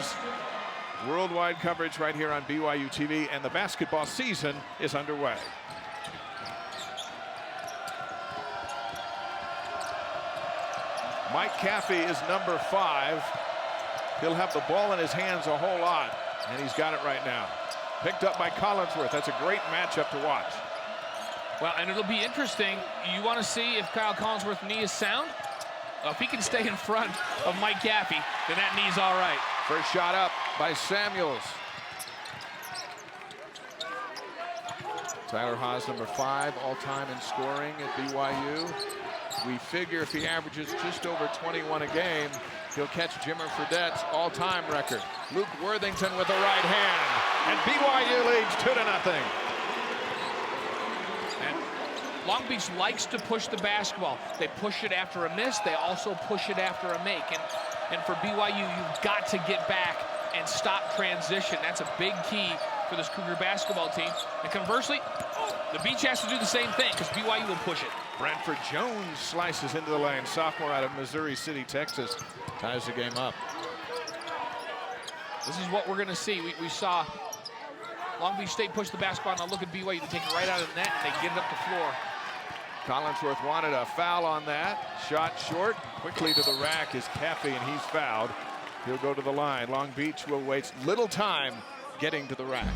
is worldwide coverage right here on BYU TV, and the basketball season is underway. Mike Caffey is number 5. He'll have the ball in his hands a whole lot, and he's got it right now. Picked up by Collinsworth. That's a great matchup to watch. Well, and it'll be interesting. You want to see if Kyle Collinsworth's knee is sound? Well, if he can stay in front of Mike Caffey, then that knee's all right. First shot up by Samuels. Tyler Haws, number 5, all-time in scoring at BYU. We figure if he averages just over 21 a game, he'll catch Jimmer Fredette's all-time record. Luke Worthington with the right hand, and BYU leads 2-0. And Long Beach likes to push the basketball. They push it after a miss. They also push it after a make. And for BYU, you've got to get back and stop transition. That's a big key for this Cougar basketball team. And conversely, the Beach has to do the same thing because BYU will push it. Brentford Jones slices into the lane. Sophomore out of Missouri City, Texas, ties the game up. This is what we're going to see. We saw Long Beach State push the basketball. Now look at BYU. They take it right out of the net, and they get it up the floor. Collinsworth wanted a foul on that. Shot short. Quickly to the rack is Caffey, and he's fouled. He'll go to the line. Long Beach will waste little time getting to the rack.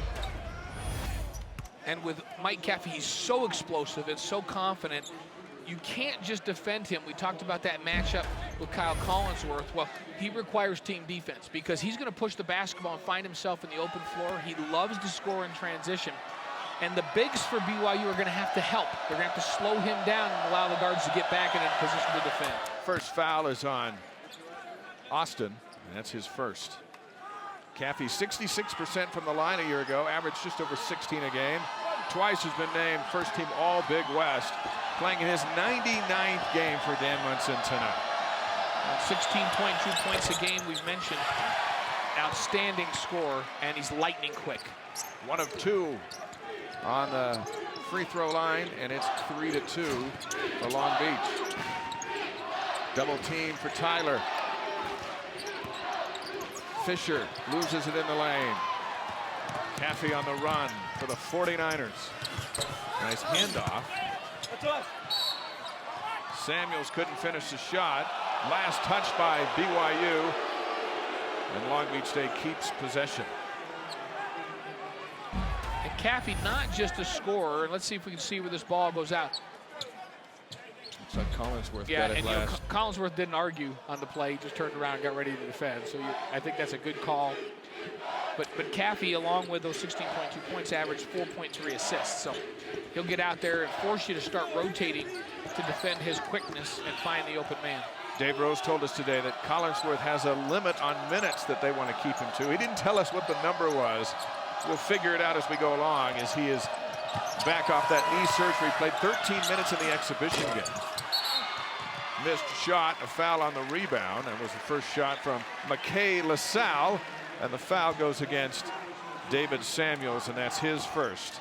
And with Mike Caffey, he's so explosive and so confident. You can't just defend him. We talked about that matchup with Kyle Collinsworth. Well, he requires team defense because he's going to push the basketball and find himself in the open floor. He loves to score in transition. And the bigs for BYU are going to have to help. They're going to have to slow him down and allow the guards to get back in a position to defend. First foul is on Austin, and that's his first. Caffey, 66% from the line a year ago, averaged just over 16 a game. Twice has been named first team All Big West, playing in his 99th game for Dan Munson tonight. 16.2 points a game, we've mentioned. Outstanding score, and he's lightning quick. 1 of 2 on the free throw line, and it's 3-2 for Long Beach. Double team for Tyler. Fisher loses it in the lane. Caffey on the run for the 49ers. Nice handoff. Samuels couldn't finish the shot. Last touch by BYU. And Long Beach State keeps possession. And Caffey, not just a scorer. Let's see if we can see where this ball goes out. Looks like Collinsworth got it and last. Collinsworth didn't argue on the play. He just turned around and got ready to defend. So I think that's a good call. But Caffey, along with those 16.2 points, averaged 4.3 assists. So he'll get out there and force you to start rotating to defend his quickness and find the open man. Dave Rose told us today that Collinsworth has a limit on minutes that they want to keep him to. He didn't tell us what the number was. We'll figure it out as we go along, as he is back off that knee surgery. Played 13 minutes in the exhibition game. Missed shot, a foul on the rebound. That was the first shot from McKay LaSalle, and the foul goes against David Samuels, and that's his first.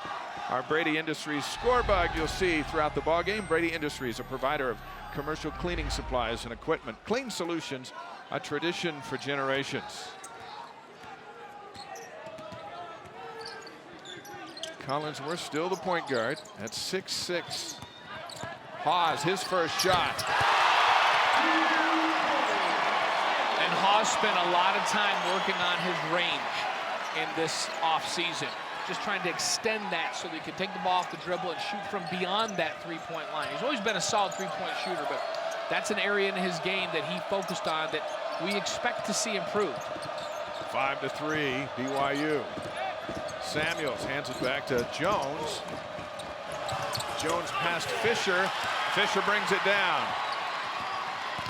Our Brady Industries score bug you'll see throughout the ballgame. Brady Industries, a provider of commercial cleaning supplies and equipment. Clean Solutions, a tradition for generations. Collinsworth still the point guard at 6'6". Haws, his first shot. And Haws spent a lot of time working on his range in this offseason, just trying to extend that so that he could take the ball off the dribble and shoot from beyond that three-point line. He's always been a solid three-point shooter, but that's an area in his game that he focused on that we expect to see improved. 5-3, BYU. Samuels hands it back to Jones. Jones past Fisher. Fisher brings it down.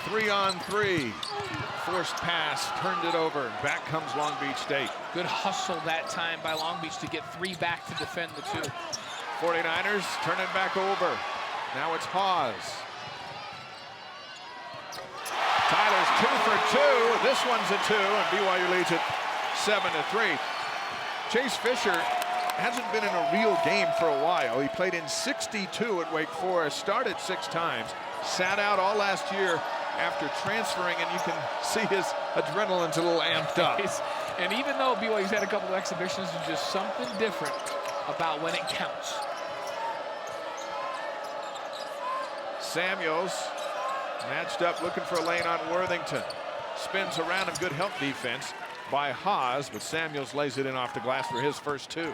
3-on-3. Forced pass, turned it over. Back comes Long Beach State. Good hustle that time by Long Beach to get 3 back to defend the 2. 49ers turn it back over. Now it's Haws. Tyler's 2 for 2. This one's a 2, and BYU leads it 7-3. Chase Fisher hasn't been in a real game for a while. He played in 62 at Wake Forest, started 6 times, sat out all last year after transferring, and you can see his adrenaline's a little amped up. And even though BYU's had a couple of exhibitions, there's just something different about when it counts. Samuels matched up, looking for a lane on Worthington. Spins around him, good help defense by Haas, but Samuels lays it in off the glass for his first two.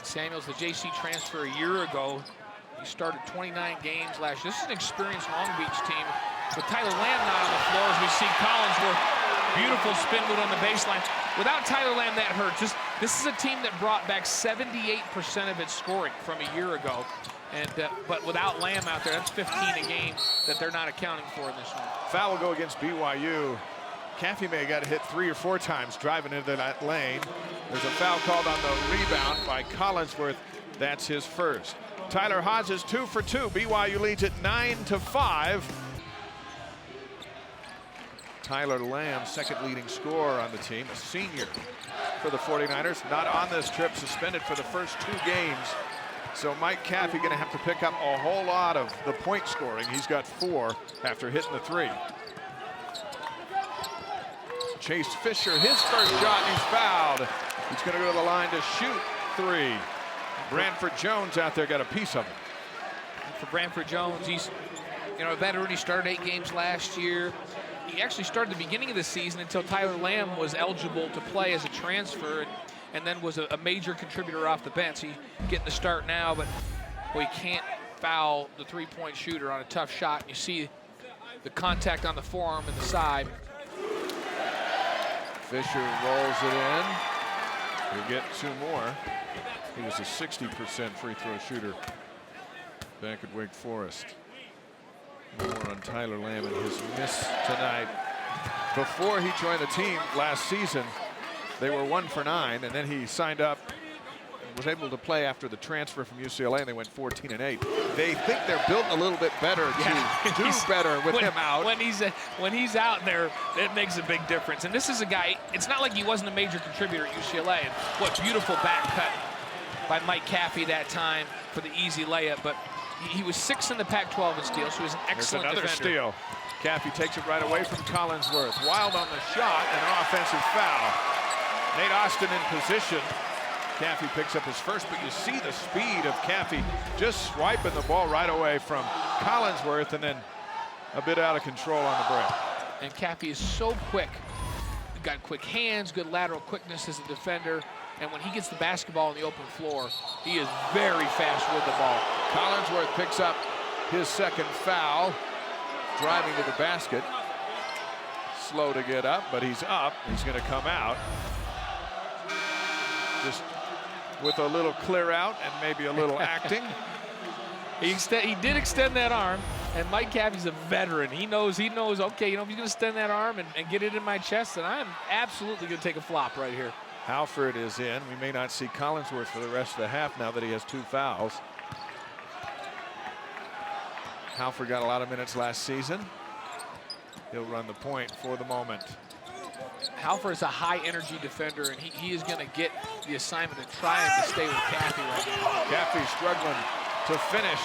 Samuels, the JC transfer a year ago. He started 29 games last year. This is an experienced Long Beach team with Tyler Lamb not on the floor as we see Collinsworth. Beautiful spin move on the baseline. Without Tyler Lamb, that hurts. This is a team that brought back 78% of its scoring from a year ago. And but without Lamb out there, that's 15 a game that they're not accounting for in this one. Foul will go against BYU. Caffey may have got hit 3 or 4 times driving into that lane. There's a foul called on the rebound by Collinsworth. That's his first. Tyler Haas is 2 for 2. BYU leads it 9-5. Tyler Lamb, second leading scorer on the team, a senior for the 49ers. Not on this trip, suspended for the first 2 games. So Mike Caffey going to have to pick up a whole lot of the point scoring. He's got 4 after hitting the 3. Chase Fisher, his first shot, and he's fouled. He's going to go to the line to shoot 3. Branford Jones out there got a piece of it. For Branford Jones, he's a veteran. He started 8 games last year. He actually started the beginning of the season until Tyler Lamb was eligible to play as a transfer, and then was a major contributor off the bench. He's getting the start now, but he can't foul the 3-point shooter on a tough shot. And you see the contact on the forearm and the side. Fisher rolls it in. He'll get 2 more. He was a 60% free throw shooter back at Wake Forest. More on Tyler Lamb and his miss tonight. Before he joined the team last season, they were 1 for 9, and then he signed up and was able to play after the transfer from UCLA, and they went 14-8. They think they're built a little bit better to do better with him out. When he's out there, it makes a big difference. And this is a guy, it's not like he wasn't a major contributor at UCLA. And what beautiful back cut by Mike Caffey that time for the easy layup. But he was 6th in the Pac-12 in steals, so he was an excellent There's another defender. steal. Caffey takes it right away from Collinsworth. Wild on the shot and an offensive foul. Nate Austin in position. Caffey picks up his first, but you see the speed of Caffey just swiping the ball right away from Collinsworth, and then a bit out of control on the break. And Caffey is so quick. He's got quick hands, good lateral quickness as a defender. And when he gets the basketball on the open floor, he is very fast with the ball. Collinsworth picks up his second foul, driving to the basket. Slow to get up, but he's up. He's going to come out. Just with a little clear out and maybe a little acting. He did extend that arm, and Mike Caffey's a veteran. He knows, okay, if he's going to extend that arm and get it in my chest, then I'm absolutely going to take a flop right here. Halford is in. We may not see Collinsworth for the rest of the half now that he has 2 fouls. Halford got a lot of minutes last season. He'll run the point for the moment. Halford is a high-energy defender, and he is going to get the assignment of trying to stay with Caffey right now. Caffey struggling to finish.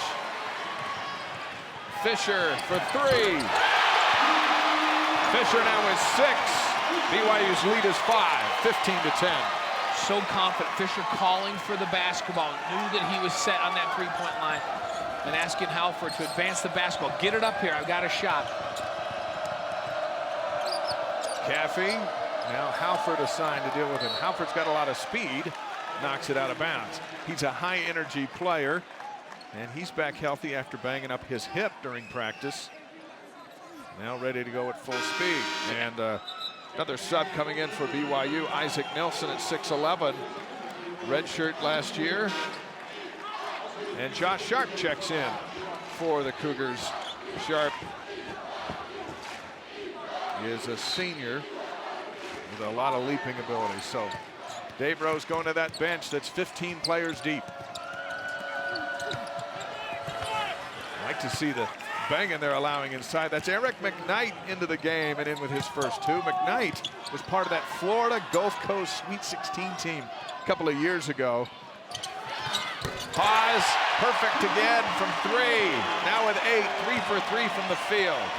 Fisher for 3. Fisher now with 6. BYU's lead is 5, 15-10. So confident. Fisher calling for the basketball. Knew that he was set on that 3-point line. And asking Halford to advance the basketball. Get it up here. I've got a shot. Caffey, now Halford assigned to deal with him. Halford's got a lot of speed. Knocks it out of bounds. He's a high-energy player. And he's back healthy after banging up his hip during practice. Now ready to go at full speed. And another sub coming in for BYU, Isaac Nelson at 6'11", redshirt last year. And Josh Sharp checks in for the Cougars. Sharp is a senior with a lot of leaping ability. So Dave Rose going to that bench that's 15 players deep. I like to see the banging they're allowing inside. That's Eric McKnight into the game and in with his first 2. McKnight was part of that Florida Gulf Coast Sweet 16 team a couple of years ago. Haas, perfect again from 3. Now with 8, 3 for 3 from the field.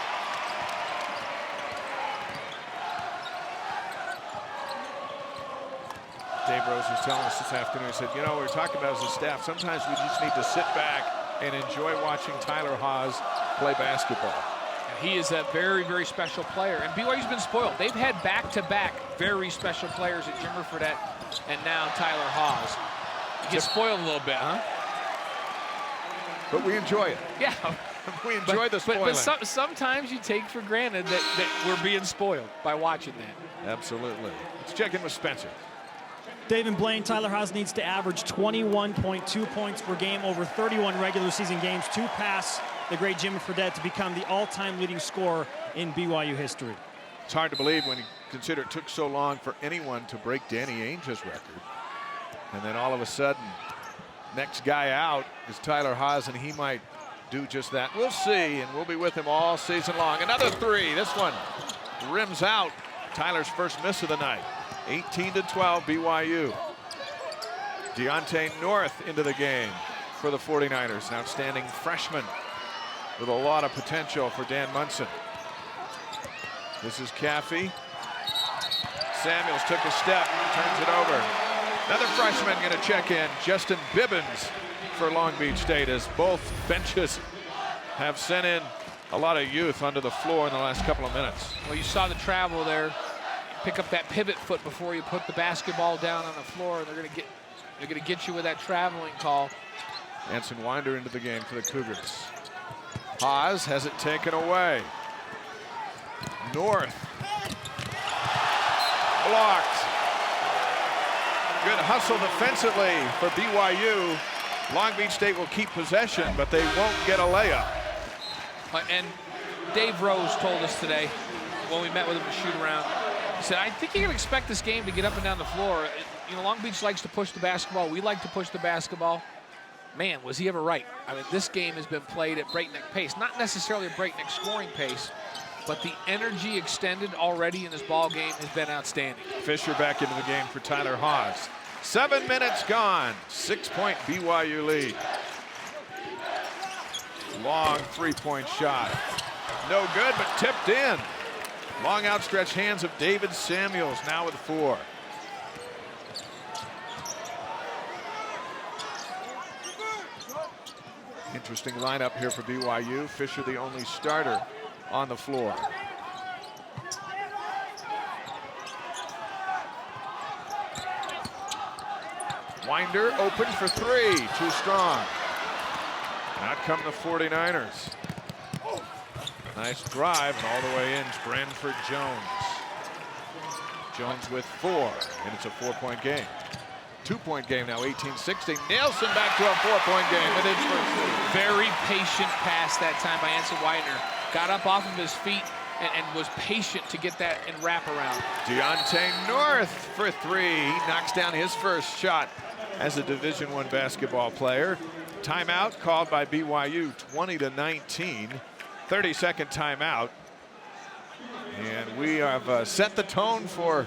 Dave Rose was telling us this afternoon. He said, you know, we were talking about as a staff, sometimes we just need to sit back and enjoy watching Tyler Haws play basketball. He is a very, very special player. And BYU's been spoiled. They've had back-to-back very special players at Jimmer Fredette and now Tyler Haws. You get spoiled a little bit, huh? But we enjoy it. Yeah. We enjoy the spoiling. But sometimes you take for granted that we're being spoiled by watching that. Absolutely. Let's check in with Spencer. Dave and Blaine, Tyler Haws needs to average 21.2 points per game over 31 regular season games to pass the great Jimmy Fredette to become the all-time leading scorer in BYU history. It's hard to believe when you consider it took so long for anyone to break Danny Ainge's record. And then all of a sudden, next guy out is Tyler Haws, and he might do just that. We'll see, and we'll be with him all season long. Another three. This one rims out. Tyler's first miss of the night. 18-12 BYU. Deontay North into the game for the 49ers. An outstanding freshman with a lot of potential for Dan Munson. This is Caffey. Samuels took a step, turns it over. Another freshman going to check in, Justin Bibbins for Long Beach State, as both benches have sent in a lot of youth onto the floor in the last couple of minutes. Well, you saw the travel there. Pick up that pivot foot before you put the basketball down on the floor, and they're going to get you with that traveling call. Anson Winder into the game for the Cougars. Haws has it taken away. North. Blocked. Good hustle defensively for BYU. Long Beach State will keep possession, but they won't get a layup. And Dave Rose told us today when we met with him to shoot around, he said, I think you can expect this game to get up and down the floor. You know, Long Beach likes to push the basketball. We like to push the basketball. Man, was he ever right. I mean, this game has been played at breakneck pace. Not necessarily a breakneck scoring pace, but the energy extended already in this ball game has been outstanding. Fisher back into the game for Tyler Haws. 7 minutes gone. 6-point BYU lead. Long three-point shot. No good, but tipped in. Long outstretched hands of David Samuels, now with 4. Interesting lineup here for BYU. Fisher the only starter on the floor. Winder open for 3, too strong. Out come the 49ers. Nice drive, and all the way in, Branford Jones. Jones with 4, and it's a 4-point game. 2-point game now, 18-16. Nelson back to a 4-point game within first. Very patient pass that time by Anson Winder. Got up off of his feet and was patient to get that in wraparound. Deontay North for 3. He knocks down his first shot as a Division I basketball player. Timeout called by BYU, 20-19. 30-second timeout. And we have set the tone for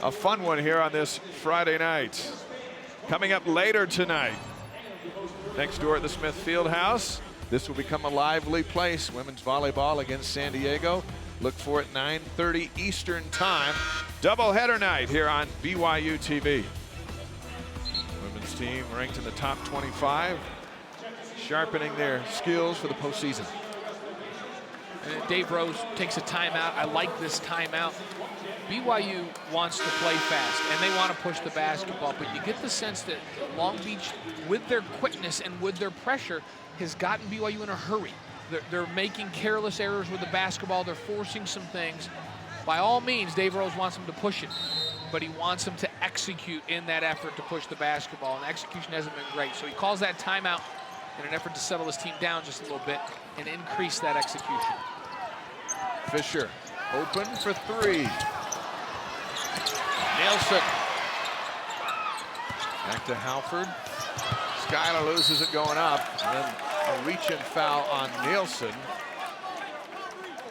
a fun one here on this Friday night. Coming up later tonight, next door at the Smith Fieldhouse, this will become a lively place. Women's volleyball against San Diego. Look for it 9:30 Eastern time. Doubleheader night here on BYU TV. Women's team ranked in the top 25, sharpening their skills for the postseason. And Dave Rose takes a timeout. I like this timeout. BYU wants to play fast, and they want to push the basketball, but you get the sense that Long Beach, with their quickness and with their pressure, has gotten BYU in a hurry. They're making careless errors with the basketball. They're forcing some things. By all means, Dave Rose wants them to push it, but he wants them to execute in that effort to push the basketball, and execution hasn't been great. So he calls that timeout in an effort to settle his team down just a little bit and increase that execution. Fisher open for 3. Nelson. Back to Halford. Schuyler loses it going up. And then a reach-in foul on Nielsen.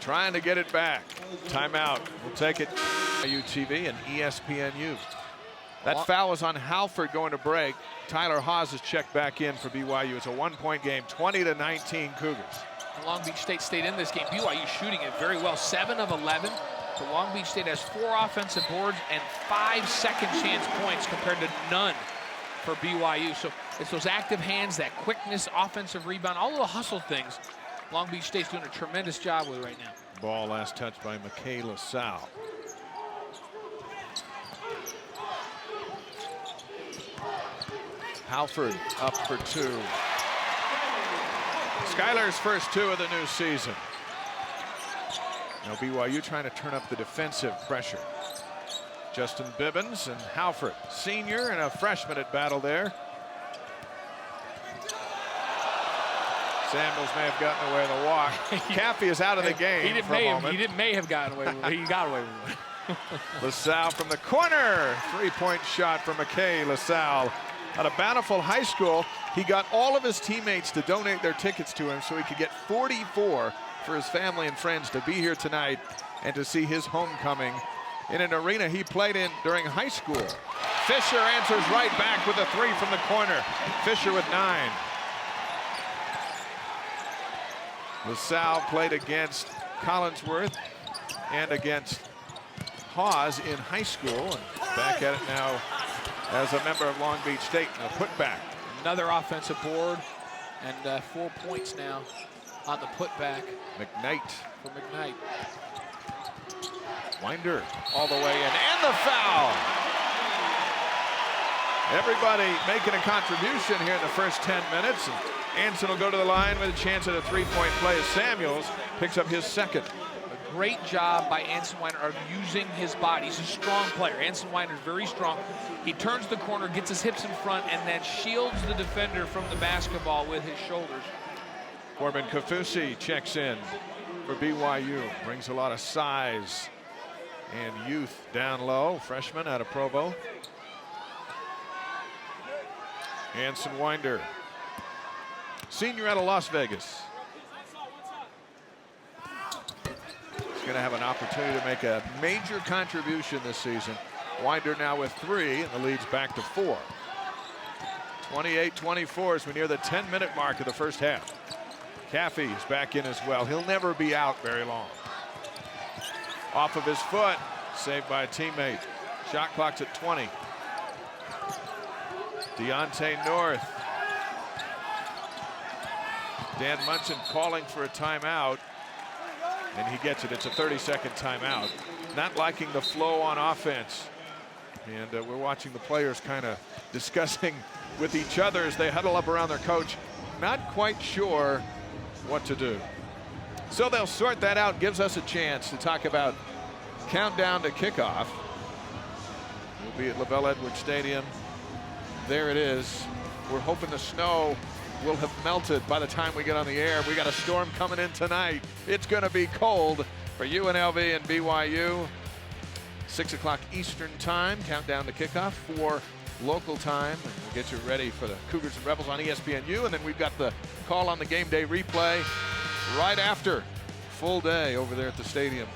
Trying to get it back. Timeout. We'll take it. UTV and ESPNU. That foul was on Halford going to break. Tyler Haws is checked back in for BYU. It's a 1-point game, 20-19 Cougars. Long Beach State stayed in this game. BYU shooting it very well. 7 of 11 But Long Beach State has 4 offensive boards and 5 second chance points compared to none for BYU. So it's those active hands, that quickness, offensive rebound, all of the hustle things Long Beach State's doing a tremendous job with right now. Ball last touched by Michaela Sal. Halford up for 2. Skylar's first 2 of the new season. Now BYU trying to turn up the defensive pressure. Justin Bibbins and Halford, senior and a freshman at battle there. Samuels may have gotten away with a walk. Caffey is out of the game for a moment. He may have gotten away with it. He got away with it. LaSalle from the corner. 3-point shot for McKay LaSalle. Out of Bountiful High School, he got all of his teammates to donate their tickets to him so he could get 44 for his family and friends to be here tonight and to see his homecoming in an arena he played in during high school. Fisher answers right back with a 3 from the corner. Fisher with 9. LaSalle played against Collinsworth and against Hawes in high school, and back at it now as a member of Long Beach State in a putback. Another offensive board and 4 points now on the putback. McKnight. For McKnight. Winder all the way in, and the foul. Everybody making a contribution here in the first 10 minutes. And Anson will go to the line with a chance at a 3-point play as Samuels picks up his second. A great job by Anson Winder of using his body. He's a strong player. Anson Winder is very strong. He turns the corner, gets his hips in front, and then shields the defender from the basketball with his shoulders. Corbin Kafusi checks in for BYU. Brings a lot of size and youth down low. Freshman out of Provo. Anson Winder, senior out of Las Vegas. He's going to have an opportunity to make a major contribution this season. Winder now with 3, and the lead's back to 4. 28-24 as we near the 10-minute mark of the first half. Caffey is back in as well. He'll never be out very long. Off of his foot, saved by a teammate. Shot clock's at 20. Deontay North. Dan Munson calling for a timeout, and he gets it. It's a 30-second timeout. Not liking the flow on offense. And we're watching the players kind of discussing with each other as they huddle up around their coach. Not quite sure what to do. So they'll sort that out. Gives us a chance to talk about countdown to kickoff. We'll be at LaBelle Edwards Stadium. There it is. We're hoping the snow will have melted by the time we get on the air. We got a storm coming in tonight. It's going to be cold for UNLV and BYU. 6 o'clock Eastern time, countdown to kickoff, 4 local time. And we'll get you ready for the Cougars and Rebels on ESPNU. And then we've got the call on the game day replay right after. Full day over there at the stadium.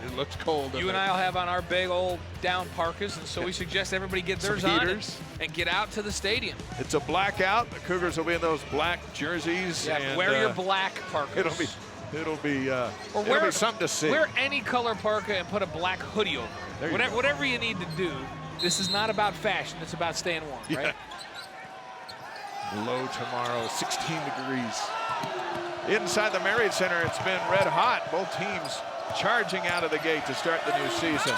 It looks cold. You and I will have on our big old down parkas, and so we suggest everybody get theirs on and get out to the stadium. It's a blackout. The Cougars will be in those black jerseys. Yeah, and, wear your black parkas. It'll be something to see. Wear any color parka and put a black hoodie over it. Whatever you need to do. This is not about fashion. It's about staying warm, right? Low tomorrow, 16 degrees. Inside the Marriott Center, it's been red hot. Both teams charging out of the gate to start the new season.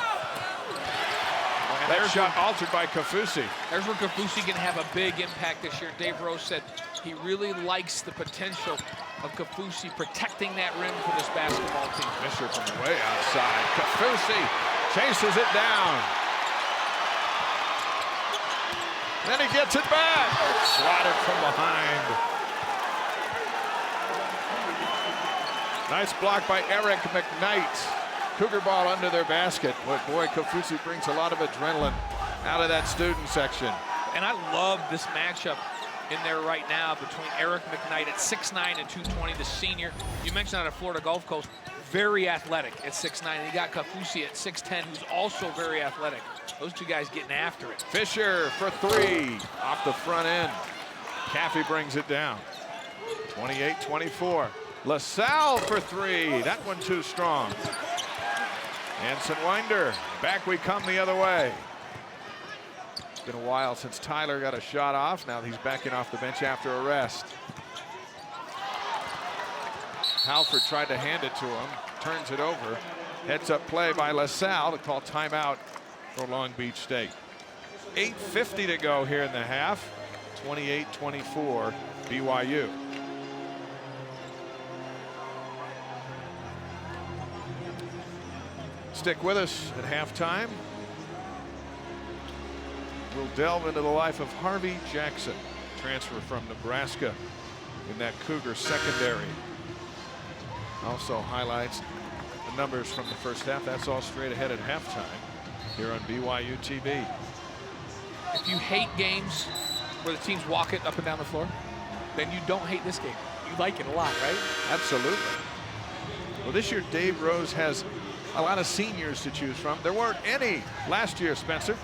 And that shot altered by Kafusi. There's where Kafusi can have a big impact this year. Dave Rose said he really likes the potential of Kafusi protecting that rim for this basketball team. Fisher from way outside. Kafusi chases it down. Then he gets it back. Swatted from behind. Nice block by Eric McKnight. Cougar ball under their basket. But boy, Kafusi brings a lot of adrenaline out of that student section. And I love this matchup in there right now between Eric McKnight at 6'9" and 220, the senior. You mentioned out of Florida Gulf Coast, very athletic at 6'9". And you got Kafusi at 6'10", who's also very athletic. Those two guys getting after it. Fisher for 3 off the front end. Caffey brings it down. 28-24. LaSalle for 3. That one too strong. Anson Winder, back we come the other way. It's been a while since Tyler got a shot off. Now he's backing off the bench after a rest. Halford tried to hand it to him, turns it over. Heads up play by LaSalle to call timeout for Long Beach State. 8:50 to go here in the half. 28-24 BYU. Stick with us at halftime. We'll delve into the life of Harvey Jackson, transfer from Nebraska in that Cougar secondary. Also highlights the numbers from the first half. That's all straight ahead at halftime here on BYU TV. If you hate games where the teams walk it up and down the floor, then you don't hate this game. You like it a lot, right? Absolutely. Well, this year Dave Rose has a lot of seniors to choose from. There weren't any last year, Spencer.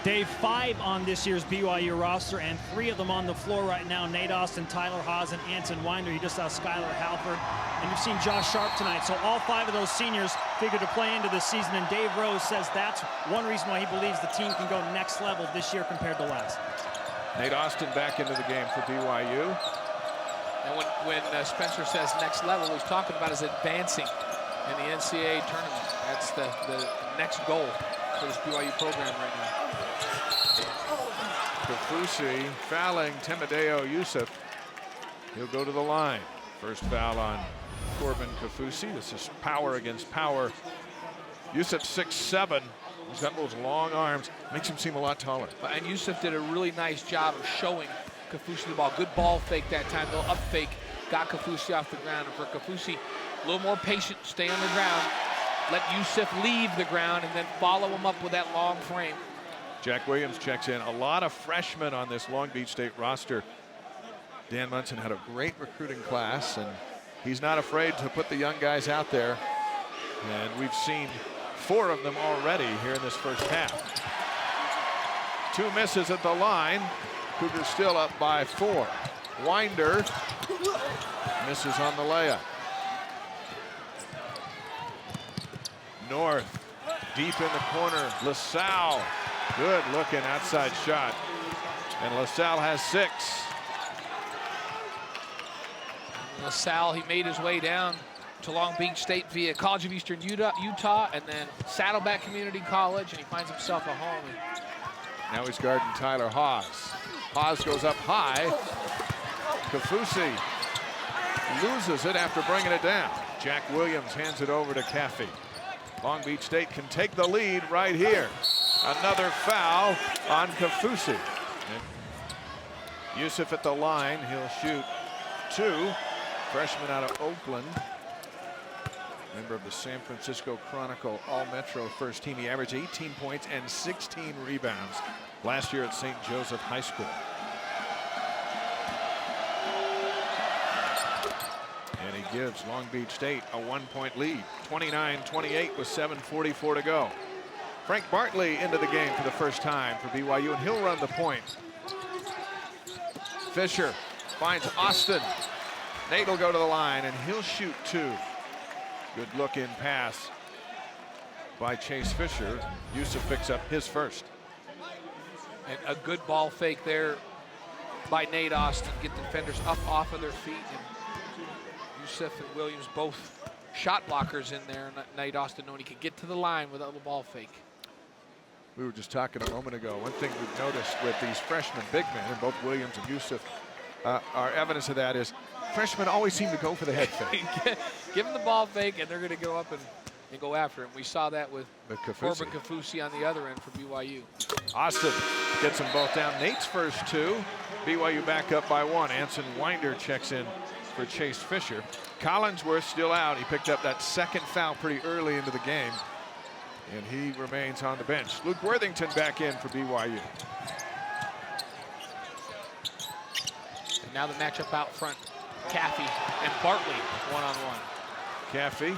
Dave, 5 on this year's BYU roster, and 3 of them on the floor right now. Nate Austin, Tyler Haws, and Anson Winder. You just saw Skylar Halford, and you've seen Josh Sharp tonight. So all 5 of those seniors figure to play into the season, and Dave Rose says that's one reason why he believes the team can go next level this year compared to last. Nate Austin back into the game for BYU. And when Spencer says next level, what he's talking about is advancing in the NCAA tournament. That's the next goal for this BYU program right now. Kafusi fouling Timoteo Yusuf. He'll go to the line. First foul on Corbin Kafusi. This is power against power. Yusuf 6'7". He's got those long arms. Makes him seem a lot taller. And Yusuf did a really nice job of showing Kafusi the ball. Good ball fake that time. They'll up fake. Got Kafusi off the ground. And for Kafusi, a little more patient. Stay on the ground. Let Yusuf leave the ground and then follow him up with that long frame. Jack Williams checks in. A lot of freshmen on this Long Beach State roster. Dan Munson had a great recruiting class, and he's not afraid to put the young guys out there. And we've seen 4 of them already here in this first half. 2 misses at the line. Cougars still up by 4. Winder misses on the layup. North, deep in the corner. LaSalle, good looking outside shot. And LaSalle has 6. LaSalle, he made his way down to Long Beach State via College of Eastern Utah, and then Saddleback Community College, and he finds himself a home. Now he's guarding Tyler Haws. Haws goes up high. Kafusi loses it after bringing it down. Jack Williams hands it over to Caffey. Long Beach State can take the lead right here. Another foul on Kafusi. Yusuf at the line. He'll shoot 2. Freshman out of Oakland. Member of the San Francisco Chronicle All-Metro first team. He averaged 18 points and 16 rebounds last year at St. Joseph High School. And he gives Long Beach State a 1-point lead. 29-28 with 7:44 to go. Frank Bartley into the game for the first time for BYU, and he'll run the point. Fisher finds Austin. Nate will go to the line, and he'll shoot 2. Good look-in pass by Chase Fisher. Yusuf picks up his first. And a good ball fake there by Nate Austin. Get the defenders up off of their feet. And Yusuf and Williams both shot blockers in there. Nate Austin knowing he could get to the line with a little ball fake. We were just talking a moment ago. One thing we've noticed with these freshman big men, and both Williams and Yusuf are evidence of that, is freshmen always seem to go for the head fake. Give them the ball fake, and they're going to go up and go after him. We saw that with Corbin Kafusi on the other end for BYU. Austin gets them both down. Nate's first 2. BYU back up by 1. Anson Winder checks in for Chase Fisher. Collinsworth still out. He picked up that second foul pretty early into the game, and he remains on the bench. Luke Worthington back in for BYU. And now the matchup out front. Caffey and Bartley one-on-one. Caffey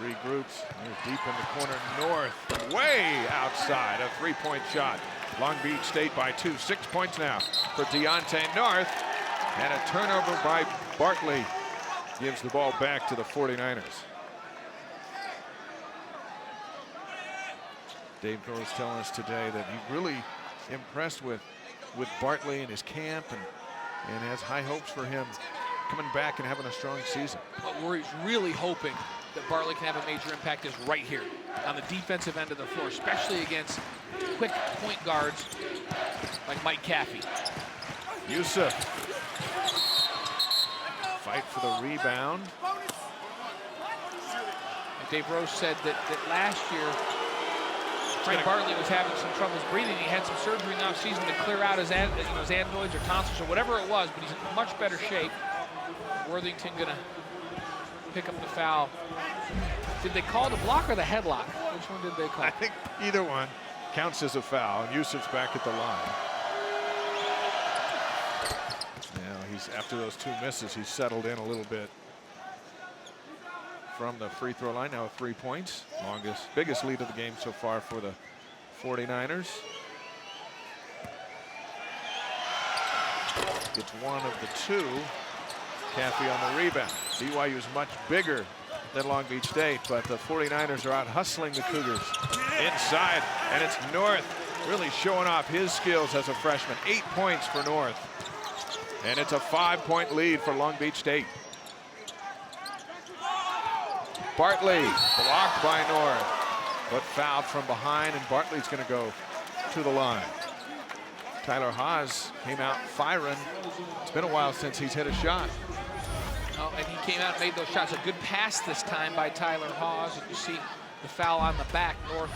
regroups. They're deep in the corner. North, way outside. A 3-point shot. Long Beach State by 2. 6 points now for Deontay North. And a turnover by Bartley gives the ball back to the 49ers. Dave Gross telling us today that he's really impressed with Bartley and his camp, and has high hopes for him coming back and having a strong season. But where he's really hoping that Bartley can have a major impact is right here on the defensive end of the floor, especially against quick point guards like Mike Caffey. Yusuf. Fight for the rebound. And Dave Rose said that last year, Frank Bartley was having some troubles breathing. He had some surgery in the offseason to clear out his adenoids or tonsils or whatever it was, but he's in much better shape. Worthington gonna pick up the foul. Did they call the block or the headlock? Which one did they call? I think either one counts as a foul. Yusuf's back at the line. Now after those 2 misses, he's settled in a little bit from the free throw line. Now with 3 points, biggest lead of the game so far for the 49ers. Gets one of the 2. Caffey on the rebound. BYU is much bigger than Long Beach State, but the 49ers are out hustling the Cougars inside, and it's North really showing off his skills as a freshman. 8 points for North, and it's a 5-point lead for Long Beach State. Bartley blocked by North, but fouled from behind, and Bartley's going to go to the line. Tyler Haas came out firing. It's been a while since he's hit a shot. Oh, and he came out and made those shots. A good pass this time by Tyler Haas. And you see the foul on the back, North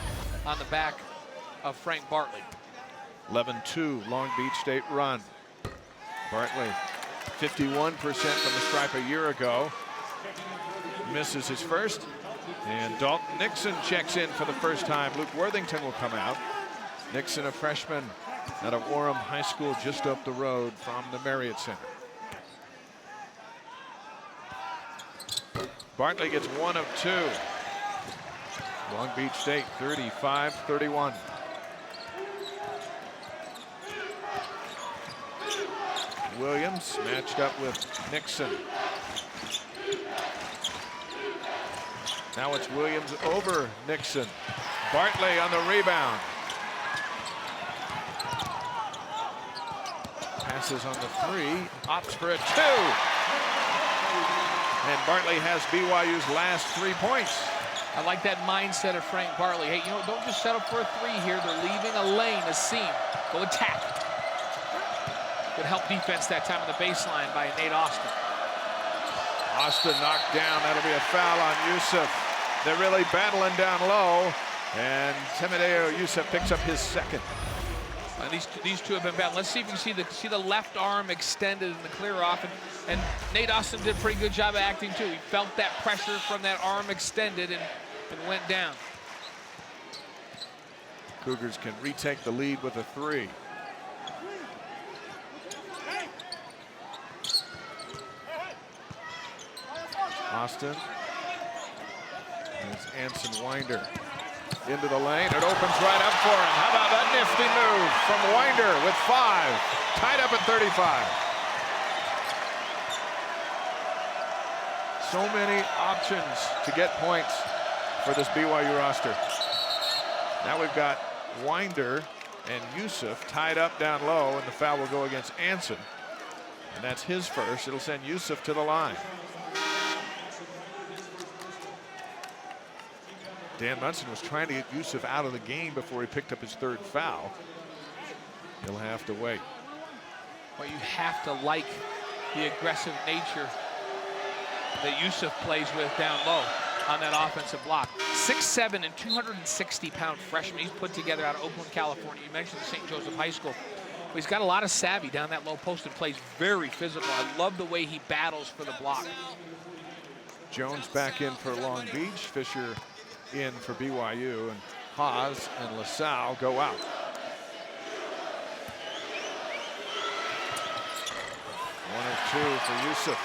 on the back of Frank Bartley. 11-2 Long Beach State run. Bartley, 51% from the stripe a year ago. Misses his first. And Dalton Nixon checks in for the first time. Luke Worthington will come out. Nixon, a freshman out of Orem High School just up the road from the Marriott Center. Bartley gets 1 of 2. Long Beach State 35-31. Williams matched up with Nixon. Now it's Williams over Nixon. Bartley on the rebound. Passes on the 3, opts for a 2. And Bartley has BYU's last 3 points. I like that mindset of Frank Bartley. Hey, don't just settle for a 3 here. They're leaving a lane, a seam. Go attack. Good help defense that time on the baseline by Nate Austin. Austin knocked down. That'll be a foul on Yusuf. They're really battling down low. And Temedeo Yusuf picks up his second. And these two have been battling. Let's see if you can see the left arm extended in the clear off. And Nate Austin did a pretty good job of acting too. He felt that pressure from that arm extended and went down. Cougars can retake the lead with a 3. Austin. There's Anson Winder into the lane. It opens right up for him. How about that nifty move from Winder with 5. Tied up at 35. So many options to get points for this BYU roster. Now we've got Winder and Yusuf tied up down low, and the foul will go against Anson. And that's his first. It'll send Yusuf to the line. Dan Munson was trying to get Yusuf out of the game before he picked up his 3rd foul. He'll have to wait. Well, you have to like the aggressive nature that Yusuf plays with down low on that offensive block. 6'7" and 260-pound freshman. He's put together out of Oakland, California. You mentioned St. Joseph High School. But he's got a lot of savvy down that low post and plays very physical. I love the way he battles for the block. Jones back in for Long Beach. Fisher in for BYU, and Haas and LaSalle go out. One or 2 for Yusuf.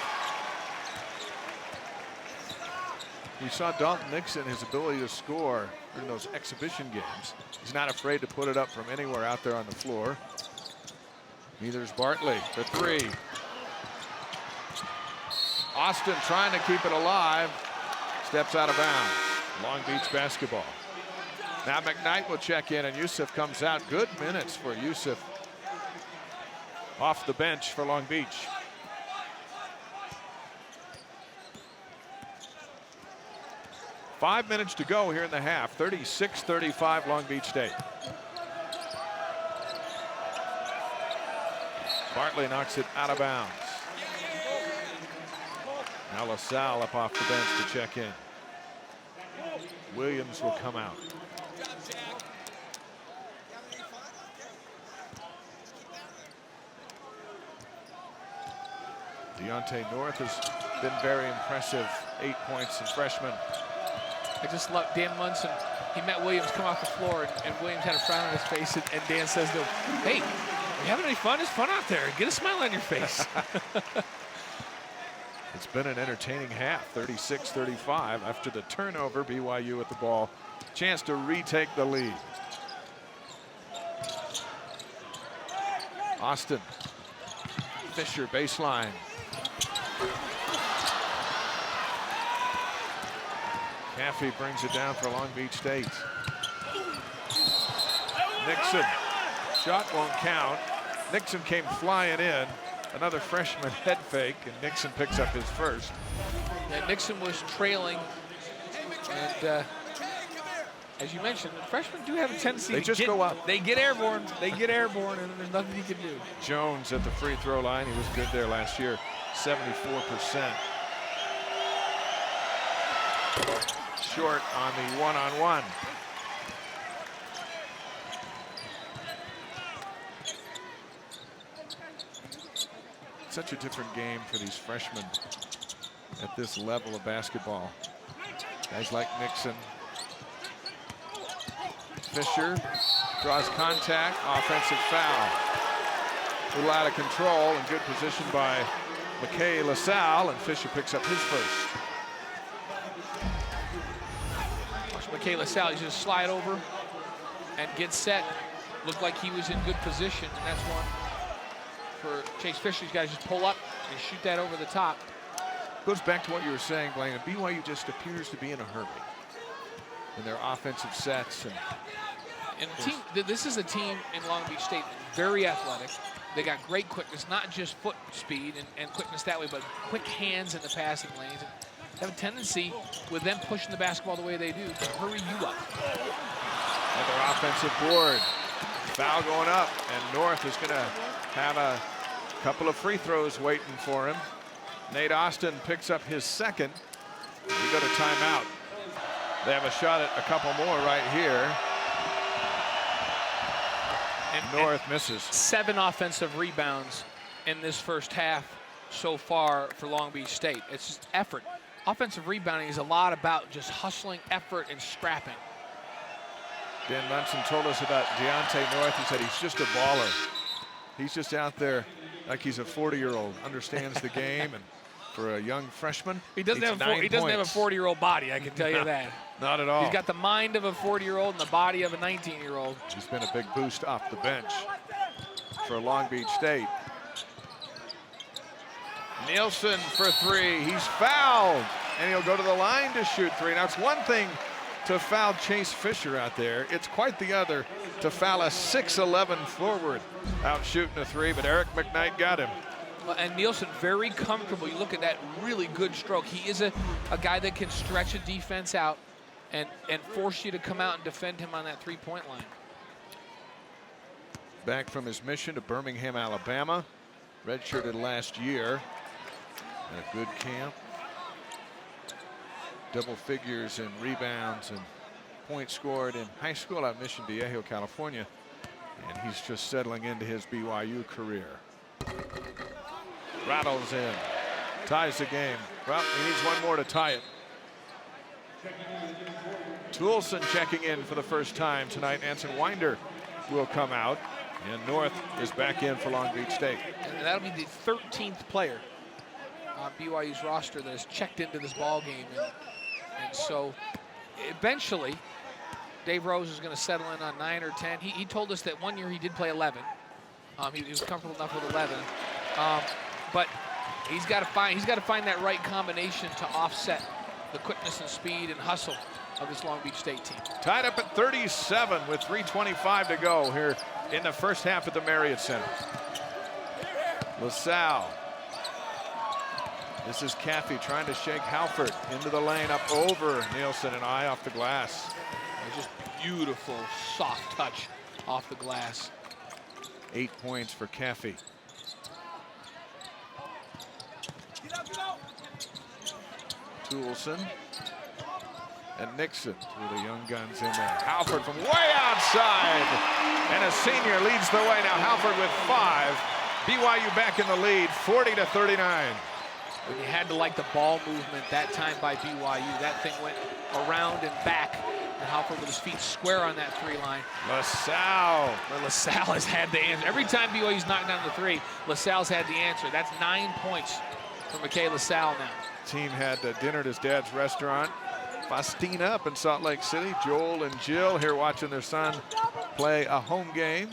We saw Dalton Nixon, his ability to score in those exhibition games. He's not afraid to put it up from anywhere out there on the floor. Neither is Bartley. The 3. Austin trying to keep it alive. Steps out of bounds. Long Beach basketball. Now McKnight will check in, and Yusuf comes out. Good minutes for Yusuf off the bench for Long Beach. Five minutes to go here in the half. 36-35 Long Beach State. Bartley knocks it out of bounds. Now LaSalle up off the bench to check in. Williams will come out. Deontay North has been very impressive. 8 points in freshman. I just love Dan Munson. He met Williams come off the floor, and Williams had a frown on his face, and Dan says to him, "Hey, you having any fun? It's fun out there. Get a smile on your face." It's been an entertaining half. 36-35 after the turnover. BYU with the ball. Chance to retake the lead. Austin. Fisher baseline. Caffey brings it down for Long Beach State. Nixon. Shot won't count. Nixon came flying in. Another freshman head fake, and Nixon picks up his first. Yeah, Nixon was trailing, and as you mentioned, freshmen do have a tendency They to just go up. They get airborne. They get airborne, and there's nothing you can do. Jones at the free throw line. He was good there last year. 74%. Short on the one-on-one. Such a different game for these freshmen at this level of basketball. Guys like Nixon. Fisher draws contact, offensive foul. A little out of control and good position by McKay LaSalle, and Fisher picks up his first. Watch McKay LaSalle, he's just slide over and get set. Looked like he was in good position, and that's one for Chase Fisher. These guys just pull up and shoot that over the top. Goes back to what you were saying, Blaine. BYU just appears to be in a hurry in their offensive sets. And this is a team in Long Beach State, very athletic. They got great quickness, not just foot speed and quickness that way, but quick hands in the passing lanes. And they have a tendency, with them pushing the basketball the way they do, to hurry you up. Another offensive board. Foul going up, and North is going to have a couple of free throws waiting for him. Nate Austin picks up his second. We go to timeout. They have a shot at a couple more right here. And North misses. 7 offensive rebounds in this first half so far for Long Beach State. It's just effort. Offensive rebounding is a lot about just hustling, effort, and scrapping. Dan Munson told us about Deontay North. He said he's just a baller. He's just out there like he's a 40-year-old, understands the game, and for a young freshman, he doesn't have a 40-year-old body, I can tell you that. Not at all. He's got the mind of a 40-year-old and the body of a 19-year-old. He's been a big boost off the bench for Long Beach State. Nielsen for 3. He's fouled, and he'll go to the line to shoot 3. Now, it's one thing to foul Chase Fisher out there. It's quite the other to foul a 6'11" forward out shooting a 3, but Eric McKnight got him. Well, and Nielsen very comfortable. You look at that really good stroke. He is a guy that can stretch a defense out and force you to come out and defend him on that three-point line. Back from his mission to Birmingham, Alabama. Redshirted last year. And a good camp. Double figures in rebounds and points scored in high school at Mission Viejo, California. And he's just settling into his BYU career. Rattles in, ties the game. Well, he needs one more to tie it. Toulson checking in for the first time tonight. Anson Winder will come out, and North is back in for Long Beach State. And that'll be the 13th player on BYU's roster that has checked into this ball game. And so eventually, Dave Rose is going to settle in on 9 or 10. He told us that one year he did play 11. He was comfortable enough with 11. But he's got to find that right combination to offset the quickness and speed and hustle of this Long Beach State team. Tied up at 37 with 3:25 to go here in the first half at the Marriott Center. LaSalle. This is Caffey trying to shake Halford into the lane, up over Nielsen, and eye off the glass. Just beautiful, soft touch off the glass. 8 points for Caffey. Toolson and Nixon through the young guns in there. Halford from way outside, and a senior leads the way. Now Halford with 5. BYU back in the lead, 40-39. And you had to like the ball movement that time by BYU. That thing went around and back, and Halford with his feet square on that 3 line. LaSalle. Well, LaSalle has had the answer. Every time BYU's knocked down the 3, LaSalle's had the answer. That's 9 points for McKay LaSalle now. Team had dinner at his dad's restaurant, Fastina, up in Salt Lake City. Joel and Jill here watching their son play a home game.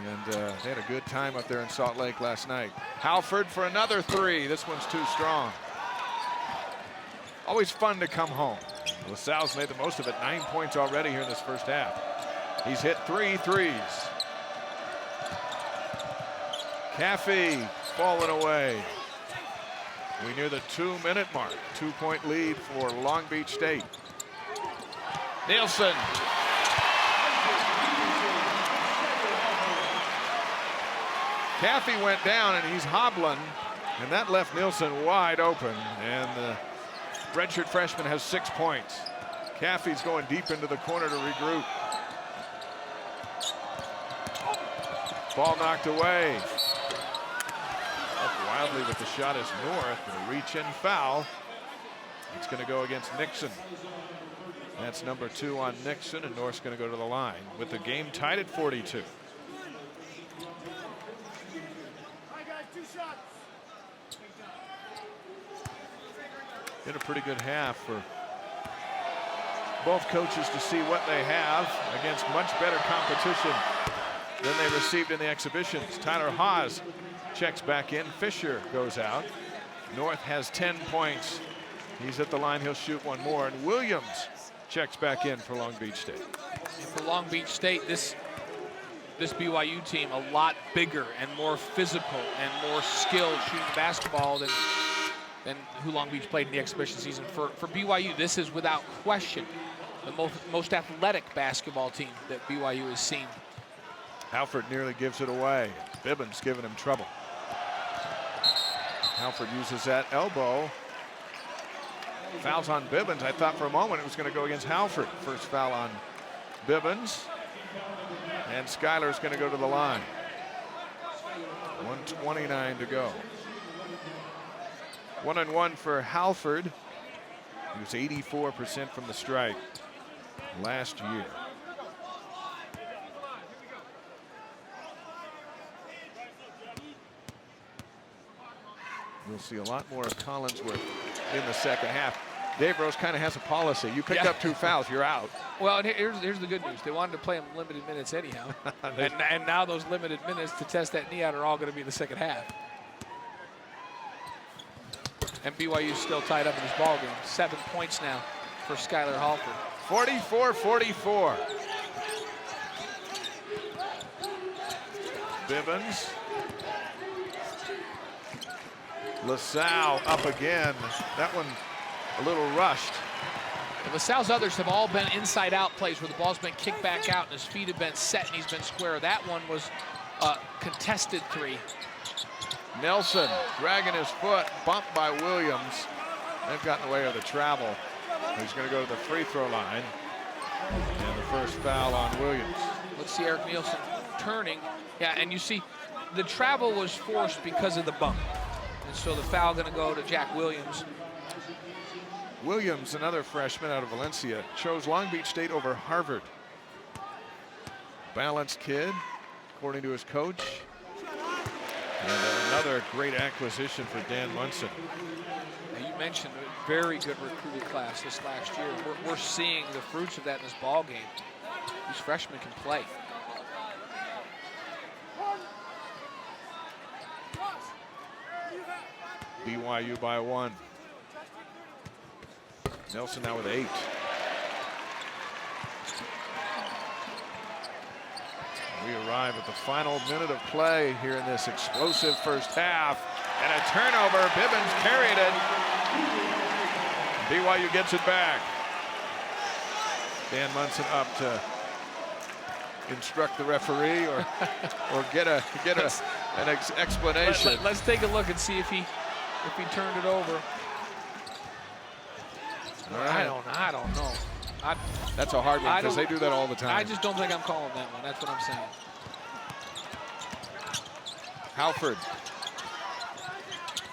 And they had a good time up there in Salt Lake last night. Halford for another 3. This one's too strong. Always fun to come home. LaSalle's made the most of it. 9 points already here in this first half. He's hit 3 threes. Caffey falling away. We near the 2-minute mark. 2-point lead for Long Beach State. Nielsen. Caffey went down and he's hobbling, and that left Nielsen wide open, and the redshirt freshman has 6 points. Caffey's going deep into the corner to regroup. Ball knocked away. Up wildly with the shot is North, and a reach-in foul. It's going to go against Nixon. That's number 2 on Nixon, and North's going to go to the line with the game tied at 42. Been a pretty good half for both coaches to see what they have against much better competition than they received in the exhibitions. Tyler Haas checks back in. Fisher goes out. North has 10 points. He's at the line. He'll shoot one more. And Williams checks back in for Long Beach State. And for Long Beach State, this BYU team a lot bigger and more physical and more skilled shooting basketball than who Long Beach played in the exhibition season. For BYU, this is without question the most athletic basketball team that BYU has seen. Halford nearly gives it away. Bibbins giving him trouble. Halford uses that elbow. Fouls on Bibbins. I thought for a moment it was going to go against Halford. First foul on Bibbins. And Schuyler's going to go to the line. 1:29 to go. 1-on-1 for Halford. He was 84% from the stripe last year. We'll see a lot more of Collinsworth in the second half. Dave Rose kind of has a policy. You pick up 2 fouls, you're out. Well, and here's the good news. They wanted to play him limited minutes anyhow. and now those limited minutes to test that knee out are all going to be in the second half. And BYU's still tied up in this ball game. 7 points now for Schuyler Halford. 44-44. Bibbins. LaSalle up again. That one a little rushed. And LaSalle's others have all been inside-out plays where the ball's been kicked back out and his feet have been set and he's been square. That one was a contested 3. Nelson dragging his foot, bumped by Williams. They've gotten away with the travel. He's going to go to the free throw line. And the first foul on Williams. Let's see Eric Nielsen turning. Yeah, and you see the travel was forced because of the bump. And so the foul going to go to Jack Williams. Williams, another freshman out of Valencia, chose Long Beach State over Harvard. Balanced kid, according to his coach. And another great acquisition for Dan Munson. Now you mentioned a very good recruiting class this last year. We're seeing the fruits of that in this ball game. These freshmen can play. BYU by 1. Nelson now with 8. We arrive at the final minute of play here in this explosive first half. And a turnover. Bibbins carried it. BYU gets it back. Dan Munson up to instruct the referee or get an explanation. Let's take a look and see if he turned it over. All right. I don't know. That's a hard one because they do that all the time. I just don't think I'm calling that one. That's what I'm saying. Halford.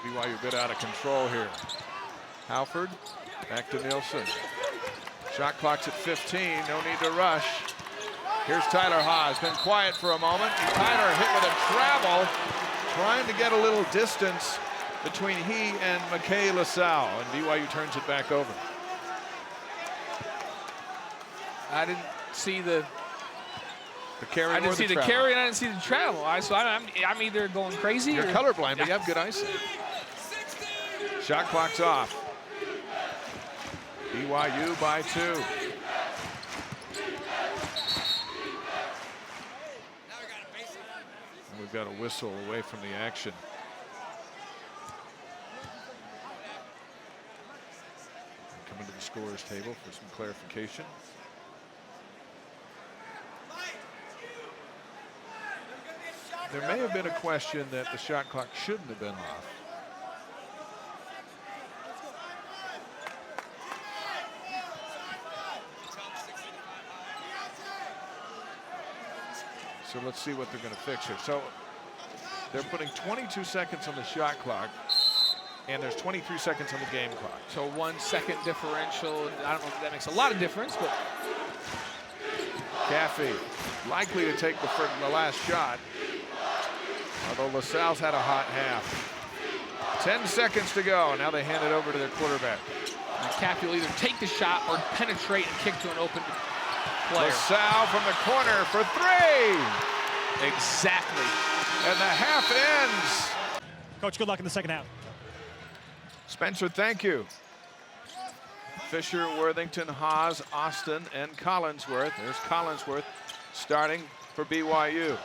BYU a bit out of control here. Halford back to Nielsen. Shot clock's at 15. No need to rush. Here's Tyler Haas. Been quiet for a moment. Tyler hit with a travel, trying to get a little distance between he and McKay LaSalle, and BYU turns it back over. I didn't see the carry. I didn't see the carry and I didn't see the travel. I'm either going crazy. You're colorblind, but you have good eyesight. Shot clock's off. BYU by 2. And we've got a whistle away from the action. Coming to the scorer's table for some clarification. There may have been a question that the shot clock shouldn't have been off. So let's see what they're going to fix here. So they're putting 22 seconds on the shot clock, and there's 23 seconds on the game clock. So 1 second differential. I don't know if that makes a lot of difference, but Caffey likely to take the last shot, although LaSalle's had a hot half. 10 seconds to go. Now they hand it over to their quarterback. Caffey will either take the shot or penetrate and kick to an open player. LaSalle from the corner for 3. Exactly. And the half ends. Coach, good luck in the second half. Spencer, thank you. Fisher, Worthington, Haas, Austin, and Collinsworth. There's Collinsworth starting for BYU.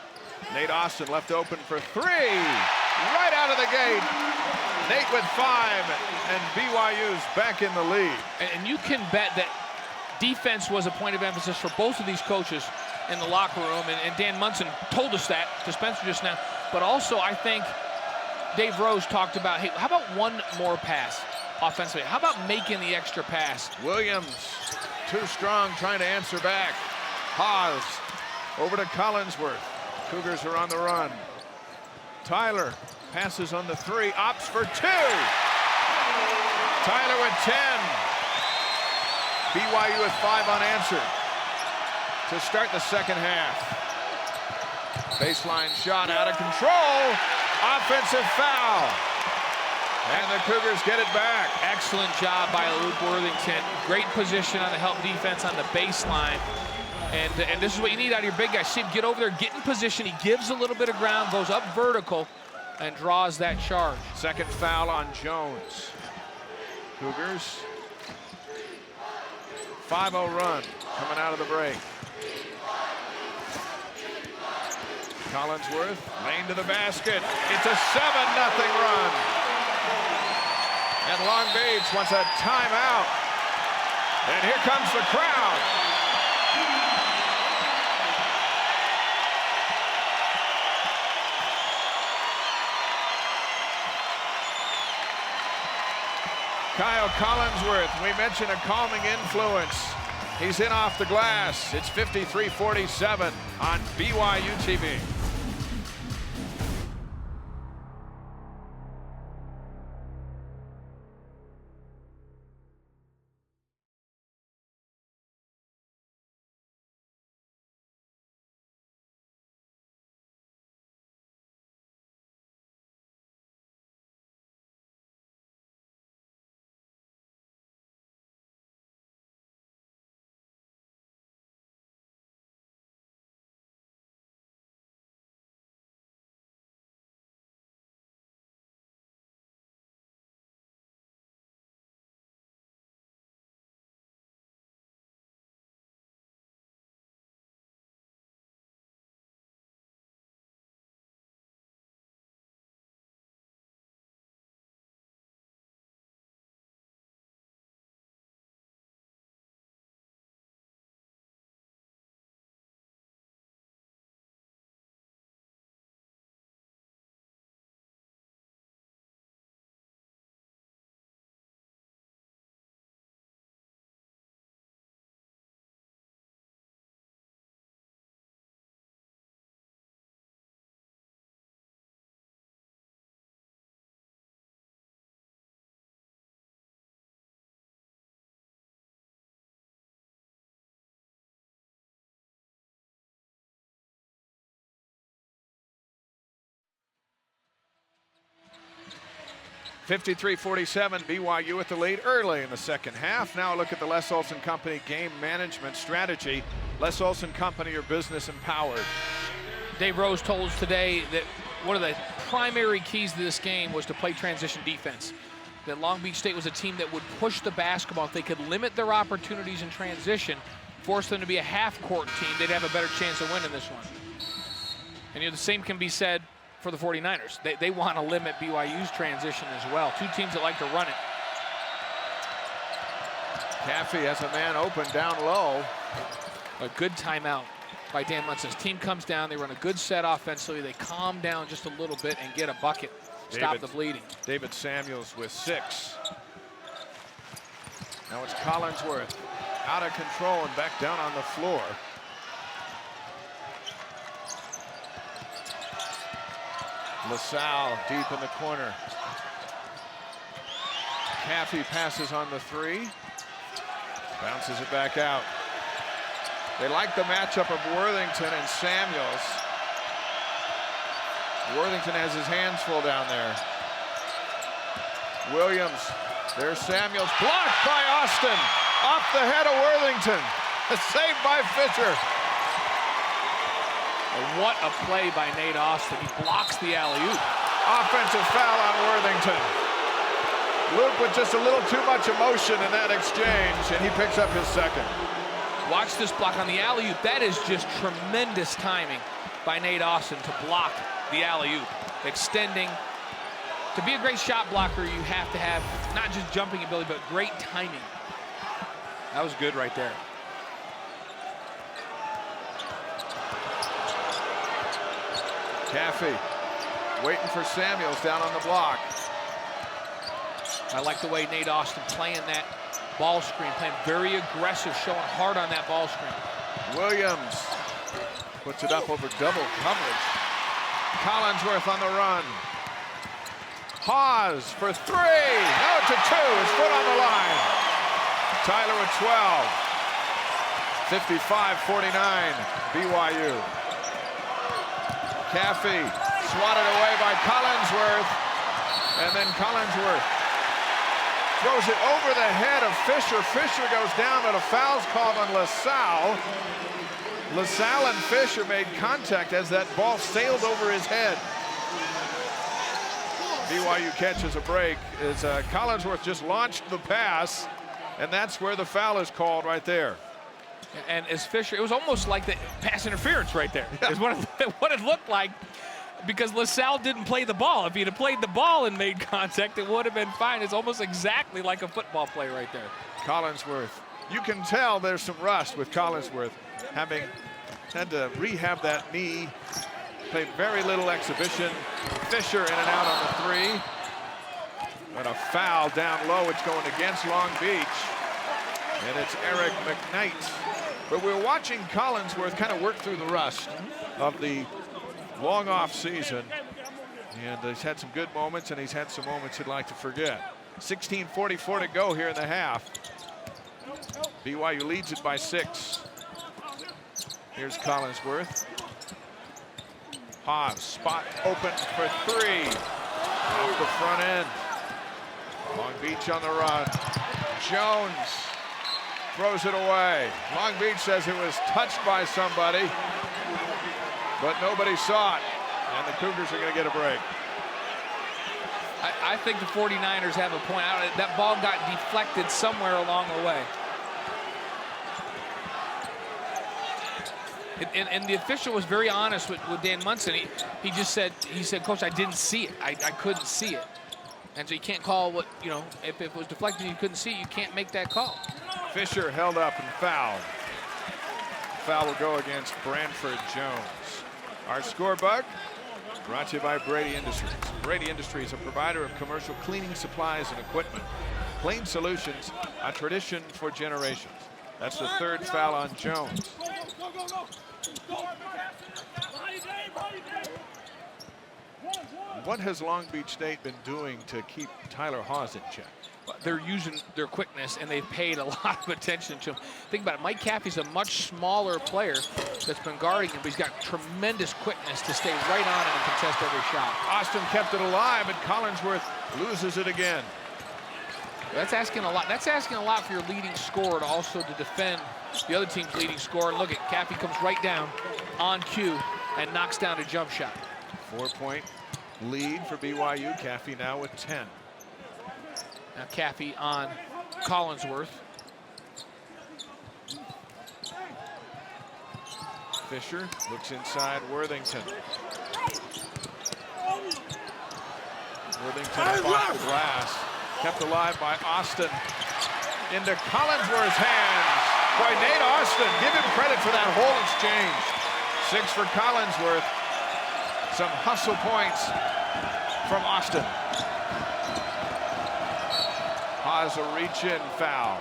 Nate Austin left open for 3. Right out of the gate. Nate with 5, and BYU's back in the lead. And you can bet that defense was a point of emphasis for both of these coaches in the locker room, and Dan Munson told us that to Spencer just now. But also, I think Dave Rose talked about, hey, how about one more pass offensively? How about making the extra pass? Williams, too strong, trying to answer back. Haas over to Collinsworth. Cougars are on the run. Tyler passes on the 3, opts for 2. Tyler with 10. BYU with 5 unanswered to start the second half. Baseline shot out of control. Offensive foul. And the Cougars get it back. Excellent job by Luke Worthington. Great position on the help defense on the baseline. And this is what you need out of your big guy. See him get over there, get in position. He gives a little bit of ground, goes up vertical, and draws that charge. Second foul on Jones. Cougars 5-0 run coming out of the break. Collinsworth, lane to the basket. It's a 7-0 run. And Long Beach wants a timeout. And here comes the crowd. Kyle Collinsworth, we mentioned a calming influence. He's in off the glass. It's 53-47 on BYU TV. 53-47, BYU with the lead early in the second half. Now look at the Les Olson Company game management strategy. Les Olson Company, your business empowered. Dave Rose told us today that one of the primary keys to this game was to play transition defense. That Long Beach State was a team that would push the basketball. If they could limit their opportunities in transition, force them to be a half-court team, they'd have a better chance of winning this one. And the same can be said for the 49ers. They want to limit BYU's transition as well. Two teams that like to run it. Caffey has a man open down low. A good timeout by Dan Munson's team comes down. They run a good set offensively. They calm down just a little bit and get a bucket. Stop the bleeding. David Samuels with 6. Now it's Collinsworth out of control and back down on the floor. LaSalle deep in the corner. Caffey passes on the 3. Bounces it back out. They like the matchup of Worthington and Samuels. Worthington has his hands full down there. Williams, there's Samuels, blocked by Austin. Off the head of Worthington. Saved by Fisher. What a play by Nate Austin. He blocks the alley-oop. Offensive foul on Worthington. Luke with just a little too much emotion in that exchange, and he picks up his second. Watch this block on the alley-oop. That is just tremendous timing by Nate Austin to block the alley-oop. Extending. To be a great shot blocker, you have to have not just jumping ability, but great timing. That was good right there. Caffey waiting for Samuels down on the block. I like the way Nate Austin playing that ball screen, playing very aggressive, showing hard on that ball screen. Williams puts it up over double coverage. Collinsworth on the run. Hawes for 3. No, to 2. His foot on the line. Tyler with 12. 55-49, BYU. Caffey swatted away by Collinsworth. And then Collinsworth throws it over the head of Fisher. Fisher goes down, but a foul's called on LaSalle. LaSalle and Fisher made contact as that ball sailed over his head. BYU catches a break as Collinsworth just launched the pass, and that's where the foul is called right there. And as Fisher, it was almost like the pass interference right there. Yeah. Is what it looked like, because LaSalle didn't play the ball. If he'd have played the ball and made contact, it would have been fine. It's almost exactly like a football play right there. Collinsworth, you can tell there's some rust with Collinsworth, having had to rehab that knee. Played very little exhibition. Fisher in and out on the 3. But a foul down low. It's going against Long Beach. And it's Eric McKnight. But we're watching Collinsworth kind of work through the rust of the long off season. And he's had some good moments, and he's had some moments he'd like to forget. 16:44 to go here in the half. BYU leads it by 6. Here's Collinsworth. Haas, spot open for 3. Off the front end. Long Beach on the run. Jones throws it away. Long Beach says it was touched by somebody, but nobody saw it. And the Cougars are going to get a break. I think the 49ers have a point out. That ball got deflected somewhere along the way. And the official was very honest with Dan Munson. He just said, Coach, I didn't see it. I couldn't see it. And so you can't call what, if it was deflected and you couldn't see it, you can't make that call. Fisher held up and fouled. Foul will go against Branford Jones. Our scorebug brought to you by Brady Industries. Brady Industries, a provider of commercial cleaning supplies and equipment. Clean Solutions, a tradition for generations. That's the 3rd foul on Jones. What has Long Beach State been doing to keep Tyler Haws in check? they're using their quickness, and they've paid a lot of attention to him. Think about it. Mike Caffey's a much smaller player that's been guarding him, but he's got tremendous quickness to stay right on him and contest every shot. Austin kept it alive, and Collinsworth loses it again. That's asking a lot. That's asking a lot for your leading scorer to also to defend the other team's leading scorer. And look at Caffey comes right down on cue and knocks down a jump shot. 4-point lead for BYU. Caffey now with 10. Now Caffey on Collinsworth. Fisher looks inside Worthington. Worthington up off the glass. Kept alive by Austin. Into Collinsworth's hands. Boy, Nate Austin, give him credit for that whole exchange. 6 for Collinsworth. Some hustle points from Austin. Haas a reach-in foul.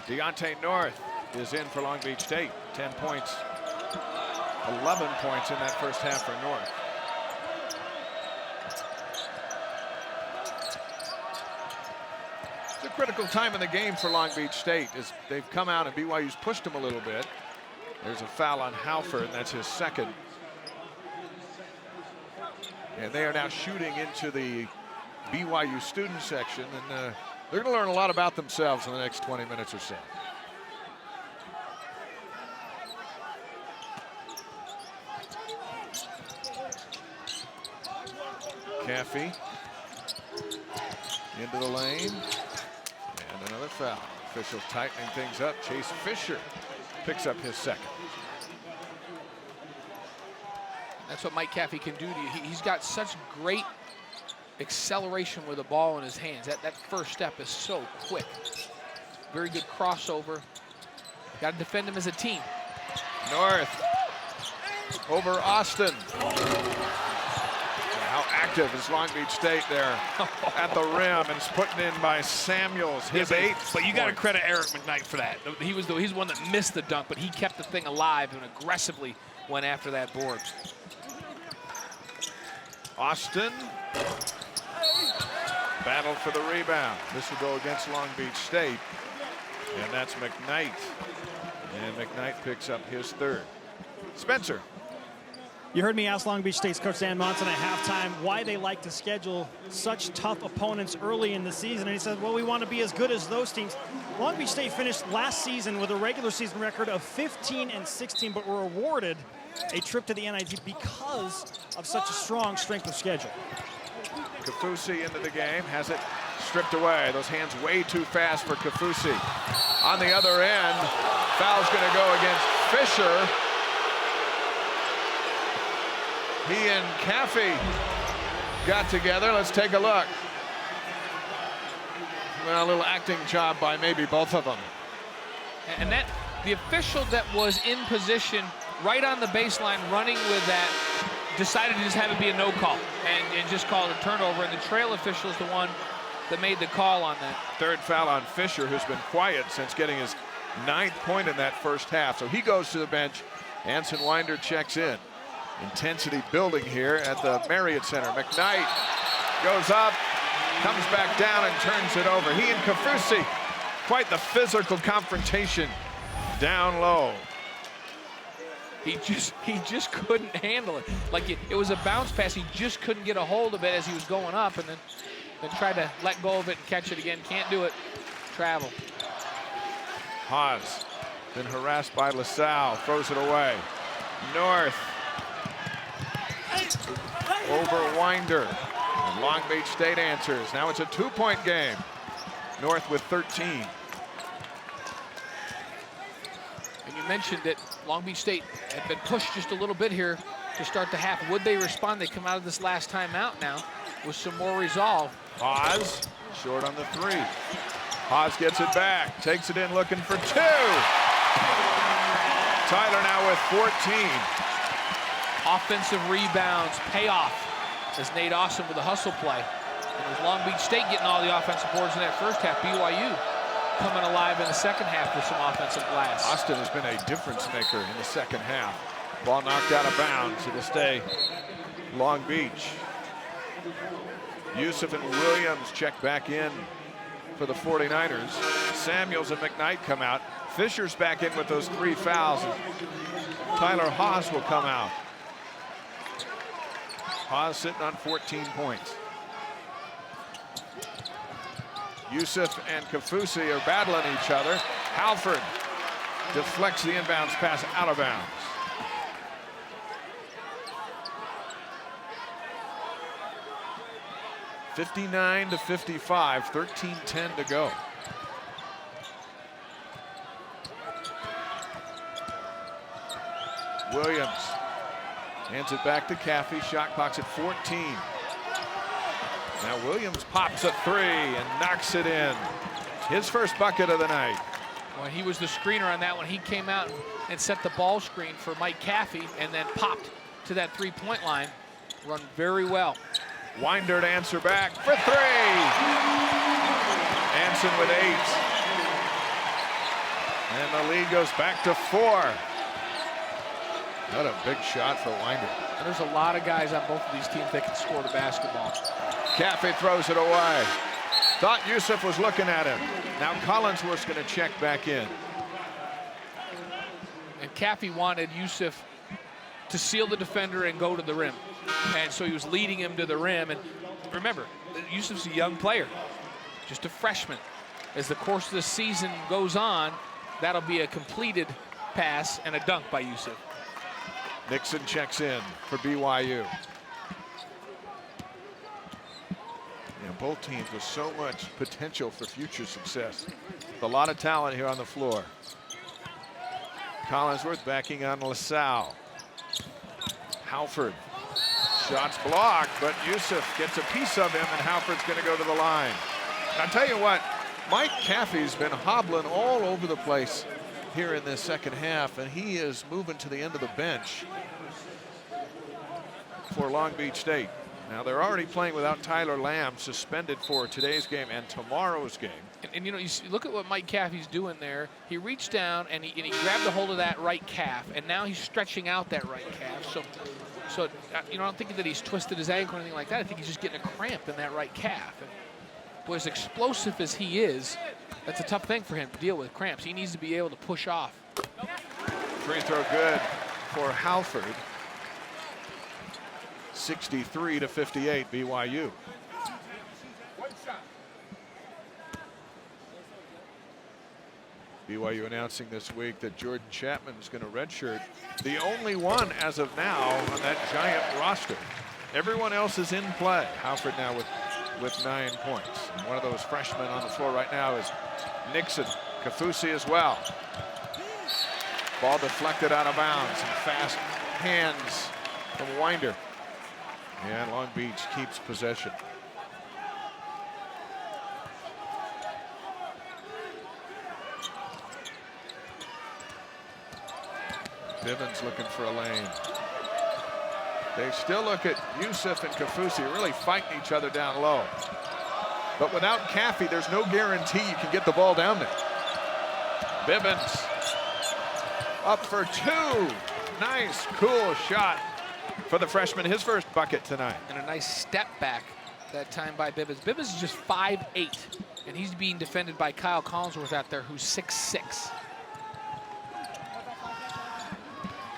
Deontay North is in for Long Beach State. 10 points. 11 points in that first half for North. It's a critical time in the game for Long Beach State as they've come out and BYU's pushed them a little bit. There's a foul on Halford, and that's his second. And they are now shooting into the BYU student section, and they're going to learn a lot about themselves in the next 20 minutes or so. Caffey into the lane, and another foul. Officials tightening things up. Chase Fisher picks up his second. That's what Mike Caffey can do to you. He's got such great acceleration with the ball in his hands. That first step is so quick. Very good crossover. Got to defend him as a team. North over Austin. How active is Long Beach State there at the rim, and it's put in by Samuels, his 8th. But you got to credit Eric McKnight for that. He's the one that missed the dunk, but he kept the thing alive and aggressively went after that board. Austin, battle for the rebound. This will go against Long Beach State, and that's McKnight. And McKnight picks up his 3rd. Spencer. You heard me ask Long Beach State's coach Dan Monson at halftime why they like to schedule such tough opponents early in the season. And he said, well, we want to be as good as those teams. Long Beach State finished last season with a regular season record of 15-16, but were awarded a trip to the NIT because of such a strong strength of schedule. Kafusi into the game, has it stripped away. Those hands way too fast for Kafusi. On the other end, foul's going to go against Fisher. He and Caffey got together. Let's take a look. Well, a little acting job by maybe both of them. And that the official that was in position right on the baseline running with that decided to just have it be a no call and just call it a turnover. And the trail official is the one that made the call on that. 3rd foul on Fisher, who's been quiet since getting his 9th point in that first half. So he goes to the bench. Anson Winder checks in. Intensity building here at the Marriott Center. McKnight goes up, comes back down and turns it over. He and Kafusi, quite the physical confrontation down low. He just couldn't handle it. Like it was a bounce pass. He just couldn't get a hold of it as he was going up, and then tried to let go of it and catch it again. Can't do it. Travel. Haas been harassed by LaSalle, throws it away. North over Winder. And Long Beach State answers. Now it's a 2-point game. North with 13. And you mentioned that Long Beach State had been pushed just a little bit here to start the half. Would they respond? They come out of this last timeout now with some more resolve. Haas short on the 3. Haas gets it back, takes it in looking for 2. Tyler now with 14. Offensive rebounds pay off as Nate Austin with a hustle play. And with Long Beach State getting all the offensive boards in that first half, BYU coming alive in the second half with some offensive glass. Austin has been a difference maker in the second half. Ball knocked out of bounds. It'll stay Long Beach. Yusuf and Williams check back in for the 49ers. Samuels and McKnight come out. Fisher's back in with those 3 fouls. Tyler Haas will come out. Haas sitting on 14 points. Yusuf and Kafusi are battling each other. Halford deflects the inbounds pass out of bounds. (59-55), 13:10 to go. Williams hands it back to Caffey. Shot clock's at 14. Now Williams pops a 3 and knocks it in. His first bucket of the night. Well, he was the screener on that one. He came out and set the ball screen for Mike Caffey and then popped to that 3-point line. Run very well. Winder to answer back for 3. Anson with 8. And the lead goes back to 4. What a big shot for Winder. And there's a lot of guys on both of these teams that can score the basketball. Caffey throws it away. Thought Yusuf was looking at him. Now Collinsworth's going to check back in. And Caffey wanted Yusuf to seal the defender and go to the rim. And so he was leading him to the rim. And remember, Yusuf's a young player, just a freshman. As the course of the season goes on, that'll be a completed pass and a dunk by Yusuf. Nixon checks in for BYU. Both teams with so much potential for future success. A lot of talent here on the floor. Collinsworth backing on LaSalle. Halford. Shots blocked, but Yusuf gets a piece of him, and Halford's going to go to the line. And I'll tell you what, Mike Caffey's been hobbling all over the place here in this second half, and he is moving to the end of the bench for Long Beach State. Now they're already playing without Tyler Lamb, suspended for today's game and tomorrow's game. And you know, you look at what Mike Caffey's doing there. He reached down and he grabbed a hold of that right calf, and now he's stretching out that right calf. So you know, I don't think that he's twisted his ankle or anything like that. I think he's just getting a cramp in that right calf. And boy, as explosive as he is, that's a tough thing for him to deal with, cramps. He needs to be able to push off. Free throw good for Halford. 63-58 BYU. BYU announcing this week that Jordan Chapman is going to redshirt, the only one as of now on that giant roster. Everyone else is in play. Halford now with 9 points. And one of those freshmen on the floor right now is Nixon. Kafusi as well. Ball deflected out of bounds and fast hands from Winder. And Long Beach keeps possession. Bivens looking for a lane. They still look at Yusuf and Kafusi really fighting each other down low. But without Caffey, there's no guarantee you can get the ball down there. Bivens up for 2. Nice, cool shot for the freshman, his first bucket tonight. And a nice step back that time by Bivens. Bivens is just 5'8", and he's being defended by Kyle Collinsworth out there, who's 6'6".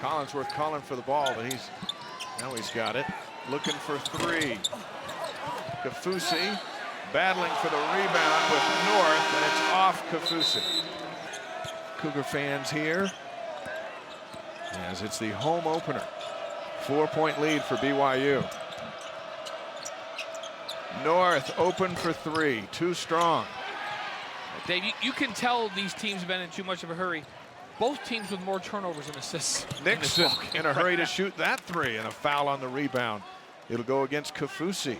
Collinsworth calling for the ball, but now he's got it. Looking for 3. Kafusi battling for the rebound with North, and it's off Kafusi. Cougar fans here, as it's the home opener. 4-point lead for BYU. North open for 3, too strong. Dave, you can tell these teams have been in too much of a hurry. Both teams with more turnovers and assists. Nixon in a hurry to shoot that 3, and a foul on the rebound. It'll go against Kafusi.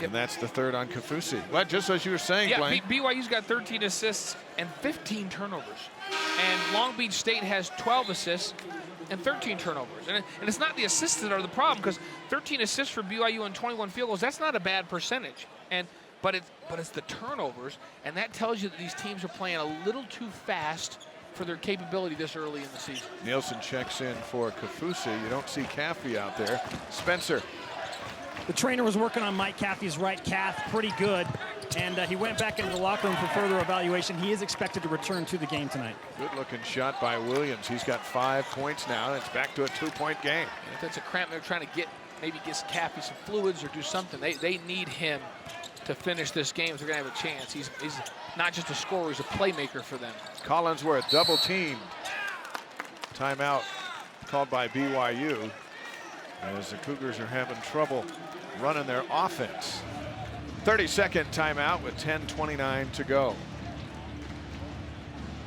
And that's the 3rd on Kafusi. Well, just as you were saying, yeah, Blaine. BYU's got 13 assists and 15 turnovers. And Long Beach State has 12 assists and 13 turnovers. And it's not the assists that are the problem, because 13 assists for BYU and 21 field goals, that's not a bad percentage. But it's the turnovers, and that tells you that these teams are playing a little too fast for their capability this early in the season. Nielsen checks in for Kafusi. You don't see Caffey out there. Spencer The trainer was working on Mike Caffey's right calf pretty good, and he went back into the locker room for further evaluation. He is expected to return to the game tonight. Good-looking shot by Williams. He's got 5 points now, and it's back to a 2-point game. If that's a cramp, they're trying to maybe get Caffey some fluids or do something. They need him to finish this game if they're going to have a chance. He's not just a scorer, he's a playmaker for them. Collinsworth double teamed. Timeout called by BYU as the Cougars are having trouble running their offense. 30-second timeout with 10:29 to go.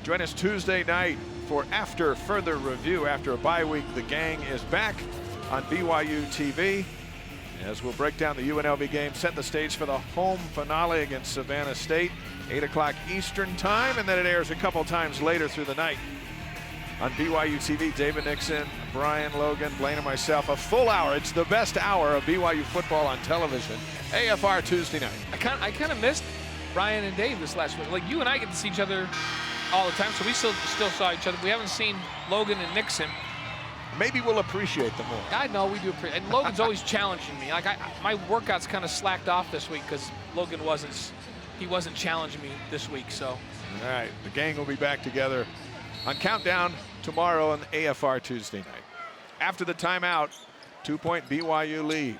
Join us Tuesday night for After Further Review. After a bye week, the gang is back on BYU TV as we'll break down the UNLV game, set the stage for the home finale against Savannah State, 8 o'clock Eastern time, and then it airs a couple times later through the night on BYU TV. David Nixon, Brian Logan, Blaine, and myself. A full hour. It's the best hour of BYU football on television. AFR Tuesday night. I kind of missed Brian and Dave this last week. Like, you and I get to see each other all the time, so we still saw each other. We haven't seen Logan and Nixon. Maybe we'll appreciate them more. I know we do appreciate, and Logan's always challenging me. Like, my workouts kind of slacked off this week because Logan wasn't challenging me this week. So. All right, the gang will be back together on Countdown tomorrow on AFR Tuesday night. After the timeout, 2-point BYU lead.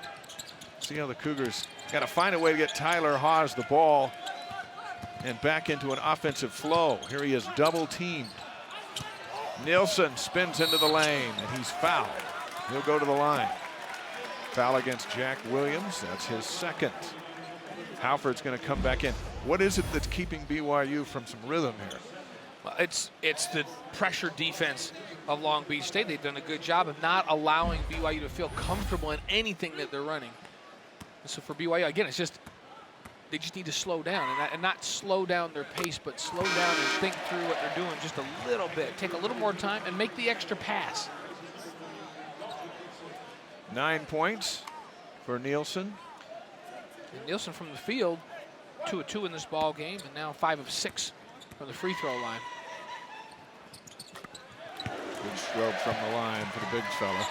See how the Cougars got to find a way to get Tyler Haws the ball and back into an offensive flow. Here he is double teamed. Nielsen spins into the lane and he's fouled. He'll go to the line. Foul against Jack Williams. That's his second. Halford's going to come back in. What is it that's keeping BYU from some rhythm here? Well, it's the pressure defense of Long Beach State. They've done a good job of not allowing BYU to feel comfortable in anything that they're running. And so for BYU, again, they just need to slow down and not slow down their pace, but slow down and think through what they're doing just a little bit. Take a little more time and make the extra pass. 9 points for Nielsen. And Nielsen from the field, 2 of 2 in this ball game, and now 5 of 6 from the free throw line. Good stroke from the line for the big fella.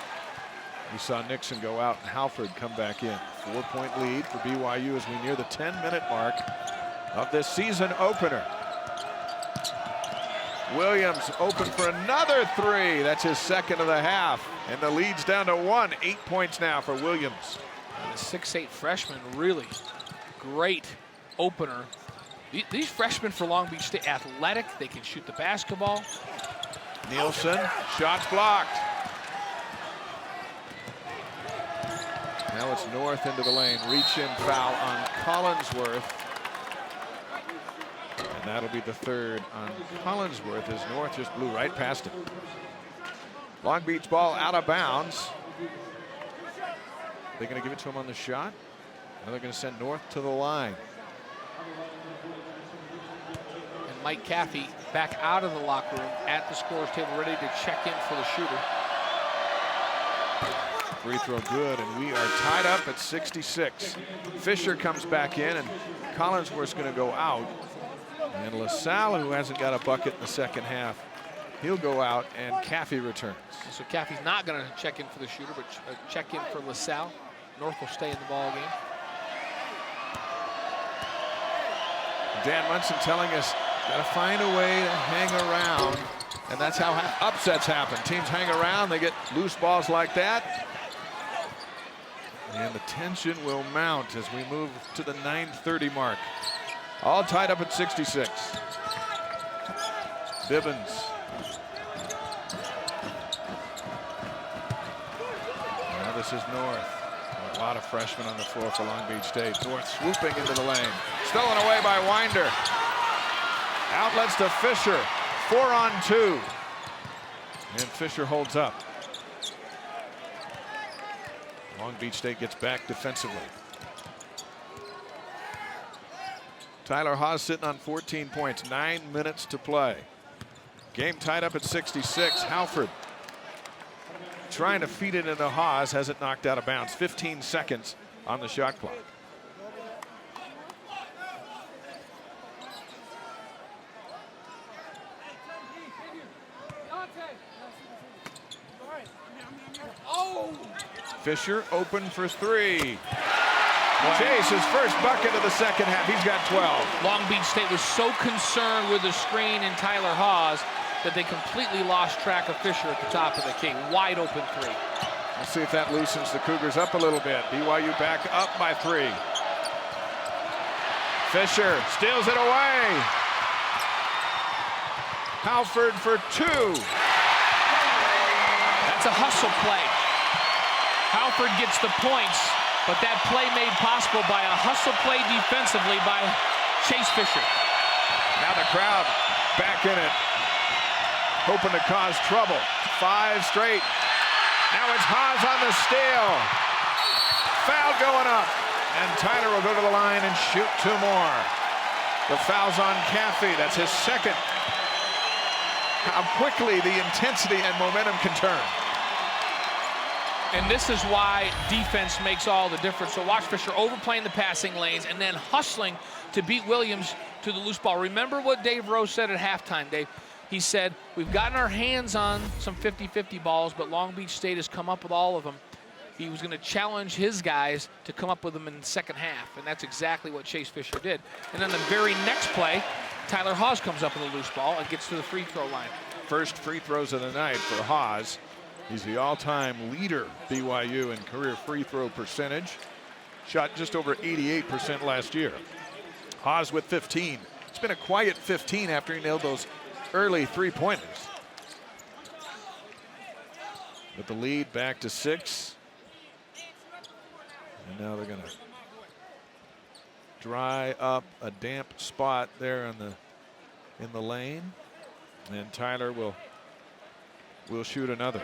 We saw Nixon go out and Halford come back in. 4-point lead for BYU as we near the 10-minute mark of this season opener. Williams open for another 3. That's his second of the half. And the lead's down to 1. 8 points now for Williams. And the 6'8" freshman, really great opener. These freshmen for Long Beach State, athletic. They can shoot the basketball. Nielsen, shots blocked. Now it's North into the lane. Reach-in foul on Collinsworth. And that'll be the third on Collinsworth as North just blew right past him. Long Beach ball out of bounds. They're going to give it to him on the shot. Now they're going to send North to the line. And Mike Caffey back out of the locker room at the scorer's table, ready to check in for the shooter. Free throw good, and we are tied up at 66. Fisher comes back in, and Collinsworth's going to go out. And LaSalle, who hasn't got a bucket in the second half, he'll go out, and Caffey returns. So Caffey's not going to check in for the shooter, but check in for LaSalle. North will stay in the ball game. Dan Munson telling us, got to find a way to hang around, and that's how upsets happen. Teams hang around, they get loose balls like that. And the tension will mount as we move to the 9:30 mark. All tied up at 66. Bibbins. Now this is North. A lot of freshmen on the floor for Long Beach State. North swooping into the lane. Stolen away by Winder. Outlets to Fisher. 4-on-2. And Fisher holds up. Long Beach State gets back defensively. Tyler Haws sitting on 14 points, 9 minutes to play. Game tied up at 66. Halford trying to feed it into Haws, has it knocked out of bounds. 15 seconds on the shot clock. Fisher open for 3. Chase, his first bucket of the second half. He's got 12. Long Beach State was so concerned with the screen in Tyler Haws that they completely lost track of Fisher at the top of the key. Wide open three. Let's see if that loosens the Cougars up a little bit. BYU back up by 3. Fisher steals it away. Halford for 2. That's a hustle play. Halford gets the points, but that play made possible by a hustle play defensively by Chase Fisher. Now the crowd back in it, hoping to cause trouble. 5 straight. Now it's Haas on the steal. Foul going up. And Tyler will go to the line and shoot 2 more. The foul's on Caffey. That's his second. How quickly the intensity and momentum can turn. And this is why defense makes all the difference. So watch Fisher overplaying the passing lanes and then hustling to beat Williams to the loose ball. Remember what Dave Rose said at halftime, Dave? He said, we've gotten our hands on some 50-50 balls, but Long Beach State has come up with all of them. He was going to challenge his guys to come up with them in the second half, and that's exactly what Chase Fisher did. And then the very next play, Tyler Haws comes up with a loose ball and gets to the free throw line. First free throws of the night for Haas. He's the all-time leader, BYU, in career free throw percentage. Shot just over 88% last year. Haas with 15. It's been a quiet 15 after he nailed those early 3-pointers. With the lead back to 6. And now they're going to dry up a damp spot there in the lane. And Tyler will shoot another.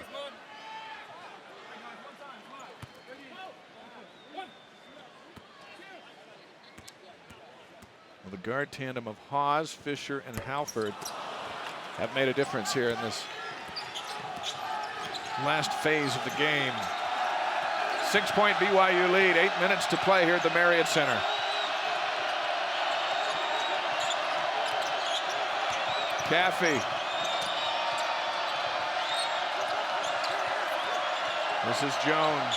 Well, the guard tandem of Haws, Fisher, and Halford have made a difference here in this last phase of the game. 6-point BYU lead, 8 minutes to play here at the Marriott Center. Caffey. This is Jones.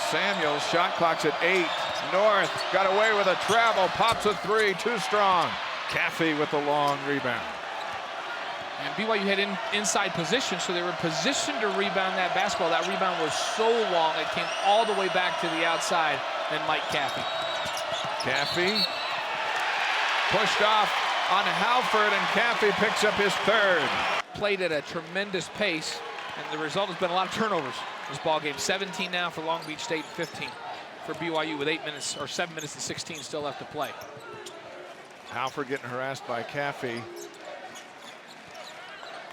Samuels, shot clock's at 8. North got away with a travel, pops a 3, too strong. Caffey with the long rebound. And BYU had inside position, so they were positioned to rebound that basketball. That rebound was so long, it came all the way back to the outside, and Mike Caffey. Caffey pushed off on Halford, and Caffey picks up his 3rd. Played at a tremendous pace, and the result has been a lot of turnovers this ball game. 17 now for Long Beach State, 15 for BYU with 8 minutes or 7 minutes and 16 still left to play. Halford getting harassed by Caffey.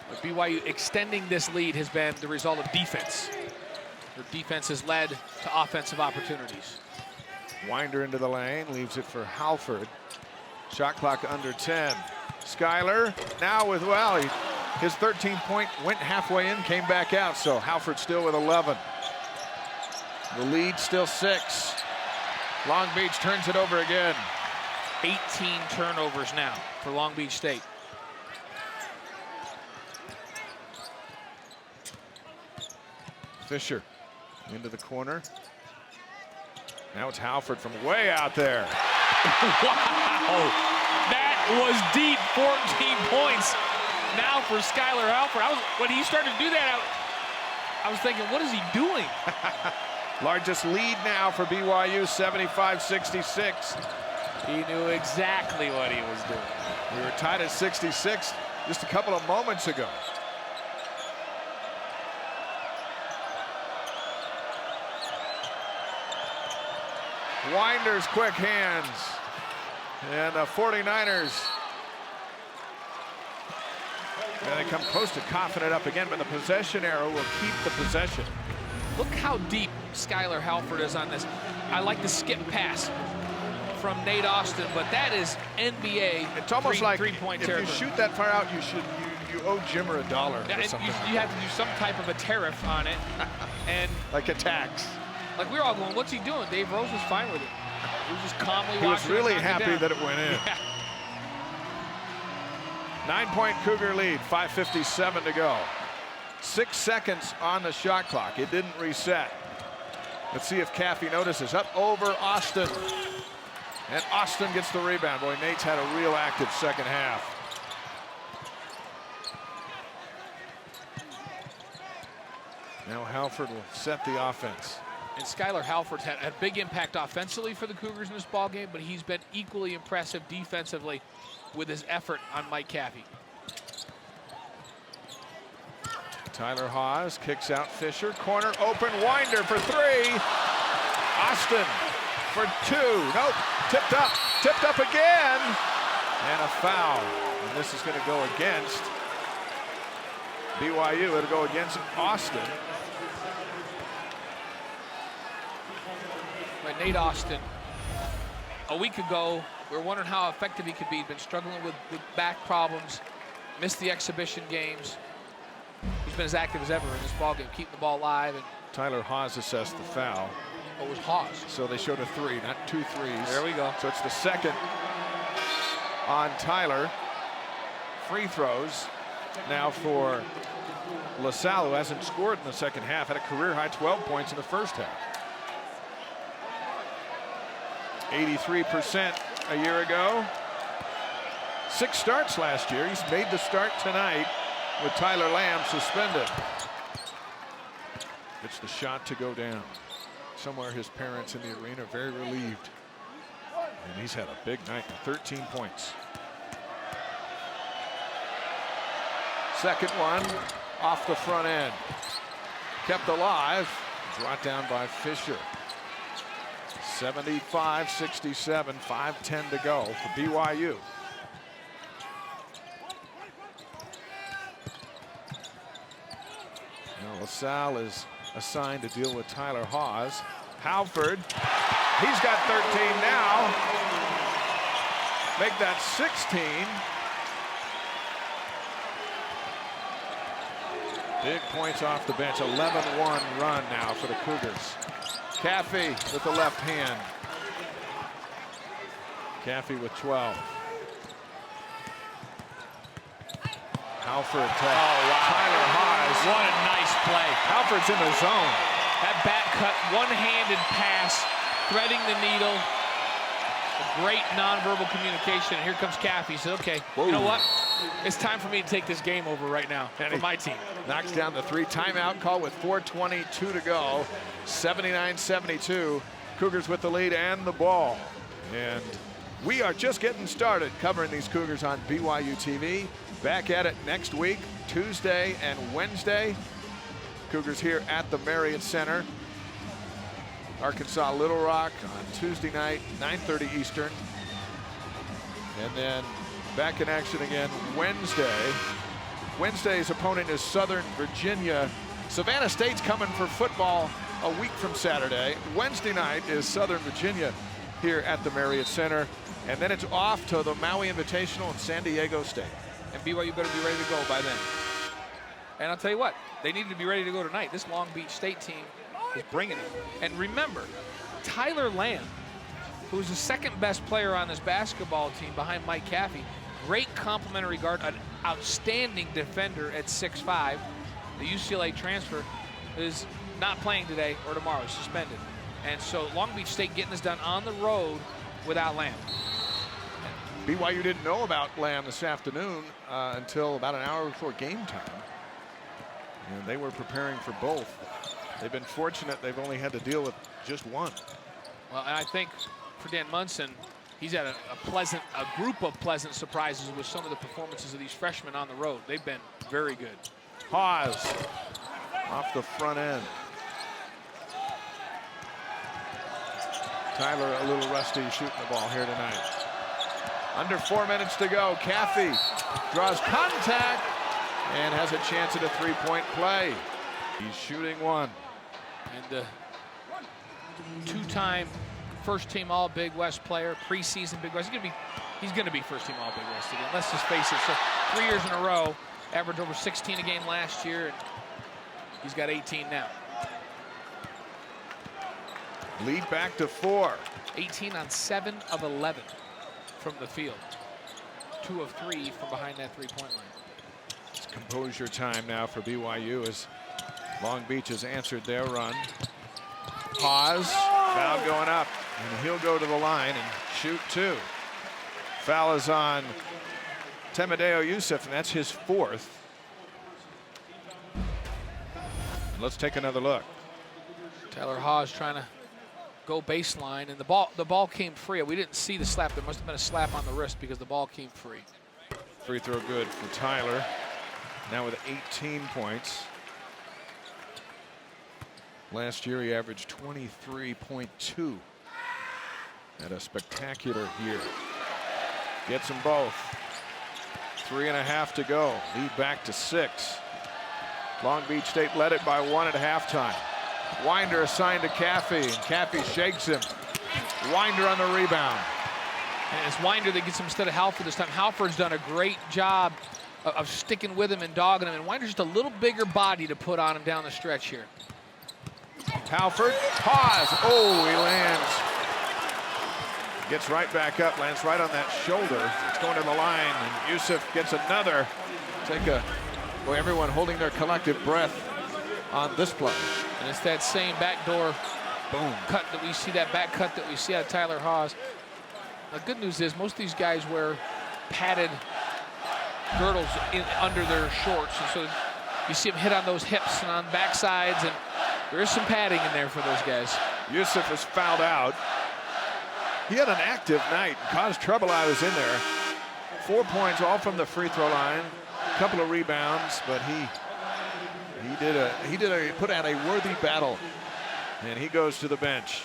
But BYU extending this lead has been the result of defense. Their defense has led to offensive opportunities. Winder into the lane, leaves it for Halford. Shot clock under 10. Schuyler now with, well, his 13th point went halfway in, came back out, so Halford still with 11. The lead still 6. Long Beach turns it over again. 18 turnovers now for Long Beach State. Fisher into the corner. Now it's Halford from way out there. Wow, that was deep, 14 points now for Schuyler Halford. When he started to do that, I was thinking, what is he doing? Largest lead now for BYU, 75-66. He knew exactly what he was doing. We were tied at 66 just a couple of moments ago. Winder's quick hands. And the 49ers. And they come close to coughing it up again, but the possession arrow will keep the possession. Look how deep Schuyler Halford is on this. I like the skip pass from Nate Austin, but that is NBA. It's almost like three-point if territory. you shoot that far out, you owe Jimmer $1 or something. You have to do some type of a tariff on it, and like a tax. like we were all going, what's he doing? Dave Rose was fine with it. He was just calmly watching. He was really happy it that it went in. Yeah. 9-point Cougar lead, 5:57 to go. 6 seconds on the shot clock. It didn't reset. Let's see if Caffey notices. Up over Austin. And Austin gets the rebound. Boy, Nate's had a real active second half. Now Halford will set the offense. And Skylar Halford's had a big impact offensively for the Cougars in this ballgame, but he's been equally impressive defensively with his effort on Mike Caffey. Tyler Haws kicks out Fisher. Corner open. Winder for 3. Austin for 2. Nope. Tipped up. Tipped up again. And a foul. And this is going to go against BYU. It'll go against Austin. But Nate Austin, a week ago, we were wondering how effective he could be. He's been struggling with back problems, missed the exhibition games. He's been as active as ever in this ballgame, keeping the ball alive. And Tyler Haws assessed the foul. it was Haws. So they showed a 3, not 2 threes. There we go. So it's the second on Tyler. Free throws now for LaSalle, who hasn't scored in the second half, had a career-high 12 points in the first half. 83% a year ago. 6 starts last year. He's made the start tonight with Tyler Lamb suspended. It's the shot to go down. Somewhere his parents in the arena are very relieved. And he's had a big night, 13 points. Second one off the front end. Kept alive, brought down by Fisher. 75-67, 5:10 to go for BYU. Now LaSalle is assigned to deal with Tyler Haws. Halford, he's got 13 now. Make that 16. Big points off the bench. 11-1 run now for the Cougars. Caffey with the left hand. Caffey with 12. Halford to Tyler Haws. What a nice play. Halford's in the zone. That back cut, one-handed pass, threading the needle. A great nonverbal communication. And here comes Caffey. He said, okay, you know what? It's time for me to take this game over right now for my team. Knocks down the 3. Timeout call with 4:22 to go. 79-72. Cougars with the lead and the ball. And we are just getting started covering these Cougars on BYU TV. Back at it next week, Tuesday and Wednesday. Cougars here at the Marriott Center. Arkansas Little Rock on Tuesday night, 9:30 Eastern. And then back in action again Wednesday. Wednesday's opponent is Southern Virginia. Savannah State's coming for football a week from Saturday. Wednesday night is Southern Virginia here at the Marriott Center. And then it's off to the Maui Invitational in San Diego State. And BYU better be ready to go by then. And I'll tell you what, they needed to be ready to go tonight. This Long Beach State team is bringing it. And remember, Tyler Lamb, who's the second best player on this basketball team behind Mike Caffey, great complimentary guard, an outstanding defender at 6'5". The UCLA transfer is not playing today or tomorrow, he's suspended. And so Long Beach State getting this done on the road without Lamb. BYU didn't know about Lamb this afternoon until about an hour before game time. And they were preparing for both. They've been fortunate they've only had to deal with just one. Well, and I think for Dan Munson, he's had a group of pleasant surprises with some of the performances of these freshmen on the road. They've been very good. Haws off the front end. Tyler a little rusty shooting the ball here tonight. Under 4 minutes to go. Caffey draws contact and has a chance at a 3-point play. He's shooting one. And the two-time first-team All-Big West player, preseason Big West. He's gonna be first-team All-Big West again. Let's just face it. So 3 years in a row, averaged over 16 a game last year, and he's got 18 now. Lead back to 4. 18 on 7 of 11 from the field. 2 of 3 from behind that 3-point line. Composure time now for BYU as Long Beach has answered their run. Haas, foul going up, and he'll go to the line and shoot 2. Foul is on Temedeo Youssef, and that's his 4th. Let's take another look. Tyler Haas trying to go baseline, and the ball came free. We didn't see the slap. There must have been a slap on the wrist because the ball came free. Free throw good for Tyler, now with 18 points. Last year he averaged 23.2. Had a spectacular year. Gets them both. 3.5 to go. Lead back to 6. Long Beach State led it by 1 at halftime. Winder assigned to Caffey, and Caffey shakes him. Winder on the rebound. And it's Winder that gets him instead of Halford this time. Halford's done a great job of sticking with him and dogging him, and Winder's just a little bigger body to put on him down the stretch here. Halford, pause. Oh, he lands. Gets right back up, lands right on that shoulder. It's going to the line, and Youssef gets another. Boy, everyone holding their collective breath on this play. And it's that same backdoor boom cut that we see, that back cut that we see out of Tyler Haas. The good news is most of these guys wear padded girdles under their shorts, and so you see them hit on those hips and on backsides, and there is some padding in there for those guys. Youssef is fouled out. He had an active night, caused trouble. I was in there. 4 points, all from the free throw line. A couple of rebounds, but he put out a worthy battle, and he goes to the bench.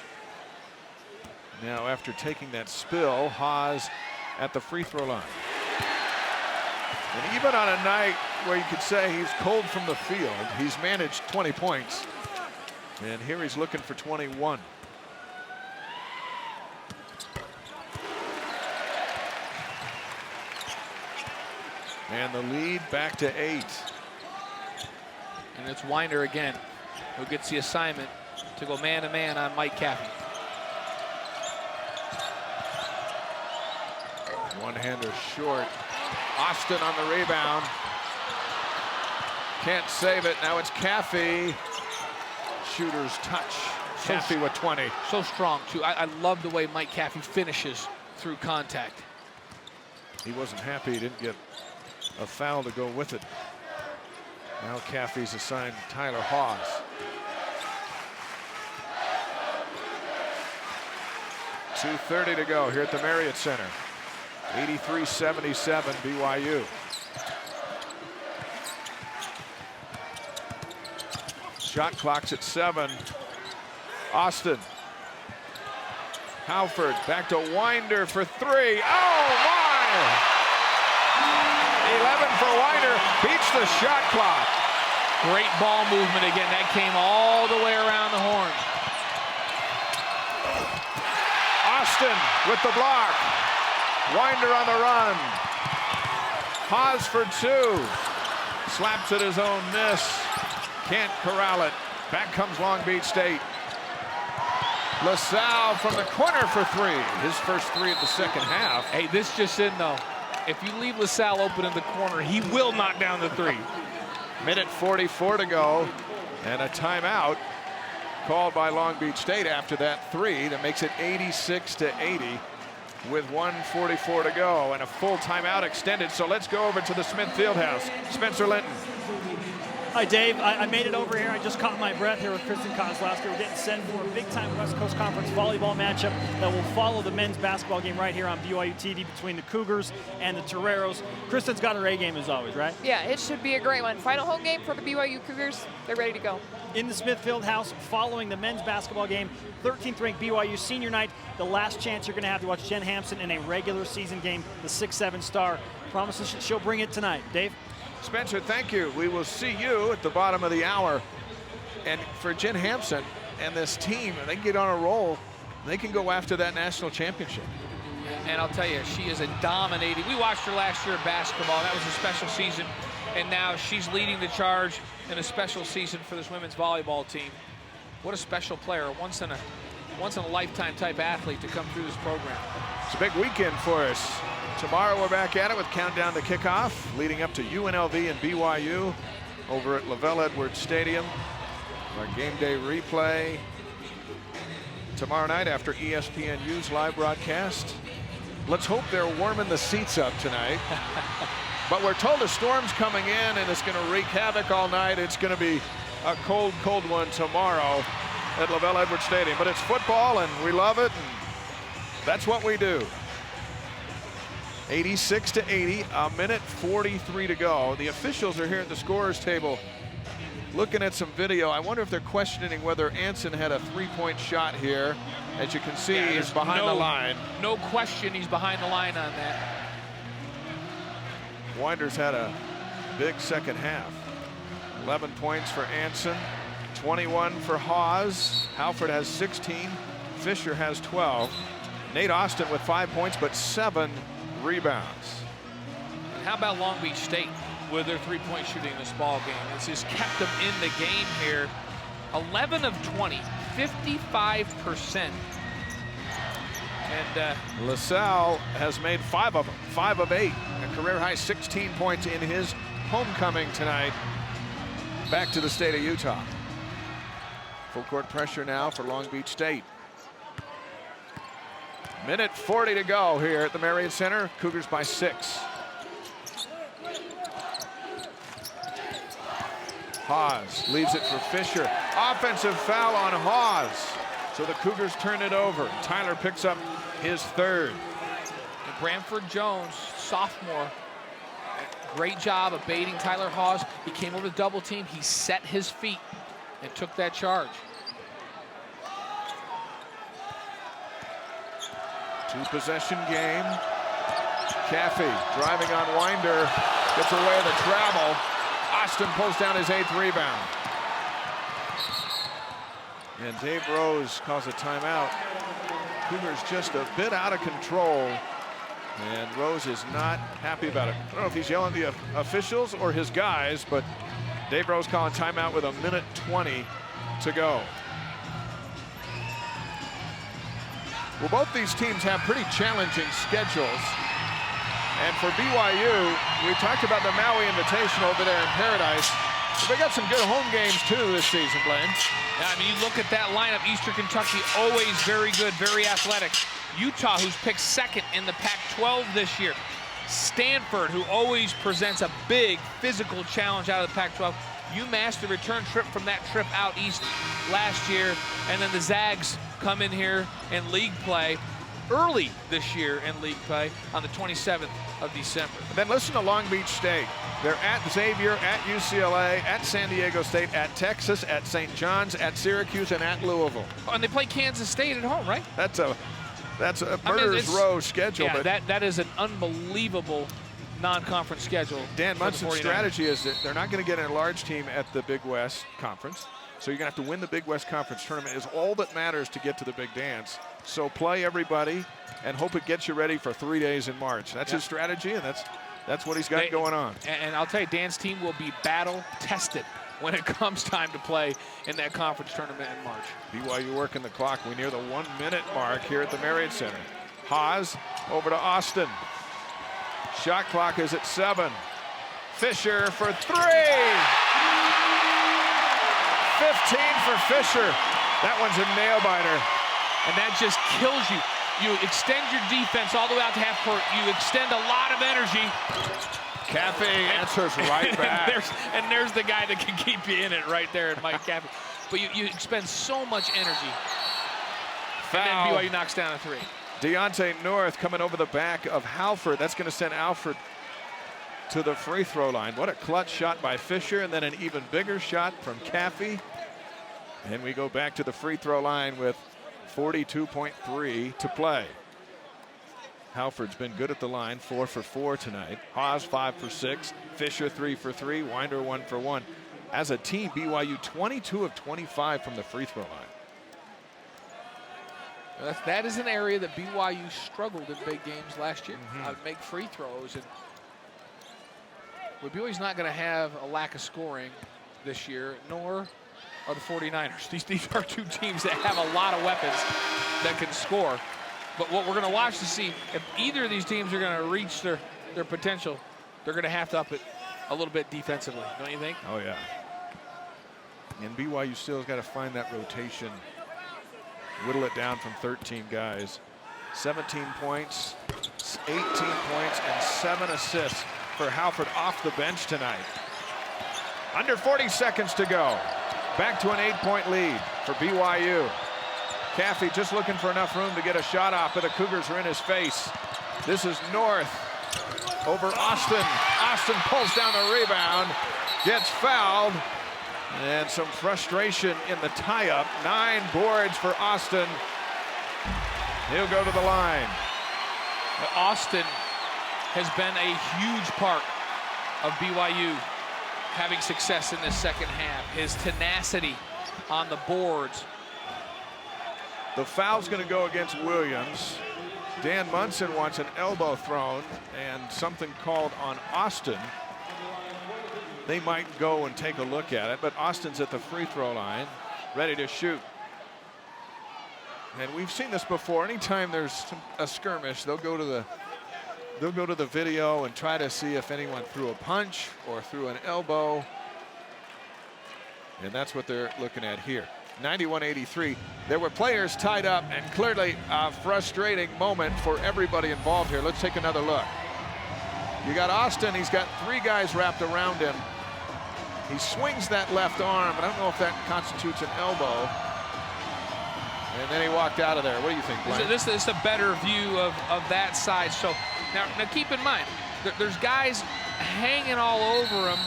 Now, after taking that spill, Haas at the free throw line. And even on a night where you could say he's cold from the field, he's managed 20 points. And here he's looking for 21. And the lead back to 8. And it's Winder again, who gets the assignment to go man-to-man on Mike Caffey. One-hander short. Austin on the rebound. Can't save it. Now it's Caffey. Shooter's touch. Caffey with 20. So strong, too. I love the way Mike Caffey finishes through contact. He wasn't happy he didn't get a foul to go with it. Now Caffey's assigned Tyler Haas. 2:30 to go here at the Marriott Center. 83-77 BYU. Shot clock's at 7. Austin. Halford back to Winder for 3. Oh my! 11 for Winder, beats the shot clock. Great ball movement again. That came all the way around the horn. Austin with the block. Winder on the run. Haas for 2. Slaps at his own miss. Can't corral it. Back comes Long Beach State. LaSalle from the corner for 3. His first 3 of the second half. Hey, this just in though. If you leave LaSalle open in the corner, he will knock down the 3. Minute 44 to go, and a timeout called by Long Beach State after that 3 that makes it 86-80 with 1:44 to go and a full timeout extended. So let's go over to the Smith Fieldhouse. Spencer Linton. Hi, Dave. I made it over here. I just caught my breath here with Kristen Kozlowski. We're getting set for a big-time West Coast Conference volleyball matchup that will follow the men's basketball game right here on BYU TV between the Cougars and the Toreros. Kristen's got her A game as always, right? Yeah, it should be a great one. Final home game for the BYU Cougars. They're ready to go. In the Smith Fieldhouse, following the men's basketball game, 13th ranked BYU senior night, the last chance you're going to have to watch Jen Hampson in a regular season game, the 6'7" star. Promises she'll bring it tonight. Dave? Spencer, thank you. We will see you at the bottom of the hour. And for Jen Hampson and this team, they get on a roll. They can go after that national championship. And I'll tell you, she is a dominating. We watched her last year in basketball. That was a special season. And now she's leading the charge in a special season for this women's volleyball team. What a special player, once in a lifetime type athlete to come through this program. It's a big weekend for us. Tomorrow we're back at it with countdown to kickoff, leading up to UNLV and BYU over at Lavelle Edwards Stadium. Our game day replay tomorrow night after ESPNU's live broadcast. Let's hope they're warming the seats up tonight. But we're told a storm's coming in and it's going to wreak havoc all night. It's going to be a cold, cold one tomorrow at Lavelle Edwards Stadium. But it's football and we love it. And that's what we do. 86-80, a minute 43 to go. The officials are here at the scorer's table looking at some video. I wonder if they're questioning whether Anson had a three-point shot here. As you can see, he's behind the line. No question he's behind the line on that. Winder's had a big second half. 11 points for Anson, 21 for Hawes. Halford has 16, Fisher has 12. Nate Austin with 5 points, but 7 rebounds. And how about Long Beach State with their three-point shooting in this ball game? It's just kept them in the game here. 11 of 20, 55%. And LaSalle has made 5 of them, 5 of 8. A career high 16 points in his homecoming tonight. Back to the state of Utah. Full court pressure now for Long Beach State. Minute 40 to go here at the Marriott Center. Cougars by 6. Hawes leaves it for Fisher. Offensive foul on Hawes. So the Cougars turn it over. Tyler picks up his 3rd. And Branford Jones, sophomore, great job of baiting Tyler Hawes. He came over the double team. He set his feet and took that charge. 2-possession game. Caffey driving on Winder. Gets away the travel. Austin pulls down his 8th rebound. And Dave Rose calls a timeout. Cougars just a bit out of control. And Rose is not happy about it. I don't know if he's yelling at the officials or his guys, but Dave Rose calling timeout with a minute 20 to go. Well, both these teams have pretty challenging schedules. And for BYU, we talked about the Maui Invitational over there in Paradise. But they got some good home games too this season, Blaine. Yeah, I mean, you look at that lineup. Eastern Kentucky, always very good, very athletic. Utah, who's picked 2nd in the Pac-12 this year. Stanford, who always presents a big physical challenge out of the Pac-12. UMass, the return trip from that trip out east last year. And then the Zags come in here in league play early this year in league play on the 27th of December. And then listen to Long Beach State. They're at Xavier, at UCLA, at San Diego State, at Texas, at St. John's, at Syracuse, and at Louisville. Oh, and they play Kansas State at home, right? That's a murderer's row schedule. Yeah, but that is an unbelievable non-conference schedule. Dan Munson's strategy is that they're not going to get a large team at the Big West Conference. So you're going to have to win the Big West Conference tournament is all that matters to get to the big dance. So play everybody and hope it gets you ready for 3 days in March. That's his strategy, and that's what he's got going on. And I'll tell you, Dan's team will be battle tested when it comes time to play in that conference tournament in March. BYU working the clock. We near the 1 minute mark here at the Marriott Center. Haas over to Austin. Shot clock is at 7. Fisher for 3. 15 for Fisher. That one's a nail biter. And that just kills you. You extend your defense all the way out to half court. You extend a lot of energy. Caffey answers right back. And there's the guy that can keep you in it right there, Mike Caffey. But you expend so much energy. Foul. And then BYU knocks down a 3. Deontay North coming over the back of Halford. That's going to send Alfred to the free throw line. What a clutch shot by Fisher, and then an even bigger shot from Caffey. And we go back to the free throw line with 42.3 to play. Halford's been good at the line, 4 for 4 tonight. Haas 5 for 6. Fisher 3 for 3. Winder 1 for 1. As a team, BYU 22 of 25 from the free throw line. That is an area that BYU struggled in big games last year. Make free throws. And well, BYU's not going to have a lack of scoring this year, nor are the 49ers. These are two teams that have a lot of weapons that can score. But what we're going to watch to see if either of these teams are going to reach their potential, they're going to have to up it a little bit defensively, don't you think? Oh, yeah. And BYU still has got to find that rotation, whittle it down from 13 guys. 17 points, 18 points, and 7 assists for Halford off the bench tonight. Under 40 seconds to go. Back to an 8-point lead for BYU. Caffey just looking for enough room to get a shot off, but the Cougars are in his face. This is North over Austin. Austin pulls down the rebound, gets fouled, and some frustration in the tie-up. 9 boards for Austin. He'll go to the line. Austin has been a huge part of BYU having success in this second half. His tenacity on the boards. The foul's going to go against Williams. Dan Munson wants an elbow thrown and something called on Austin. They might go and take a look at it, but Austin's at the free throw line, ready to shoot. And we've seen this before. Anytime there's a skirmish, they'll go to the video and try to see if anyone threw a punch or threw an elbow. And that's what they're looking at here. 91-83. There were players tied up, and clearly a frustrating moment for everybody involved here. Let's take another look. You got Austin. He's got 3 guys wrapped around him. He swings that left arm. I don't know if that constitutes an elbow. And then he walked out of there. What do you think, Blaine? This is a better view of that side. So now keep in mind, there's guys hanging all over him.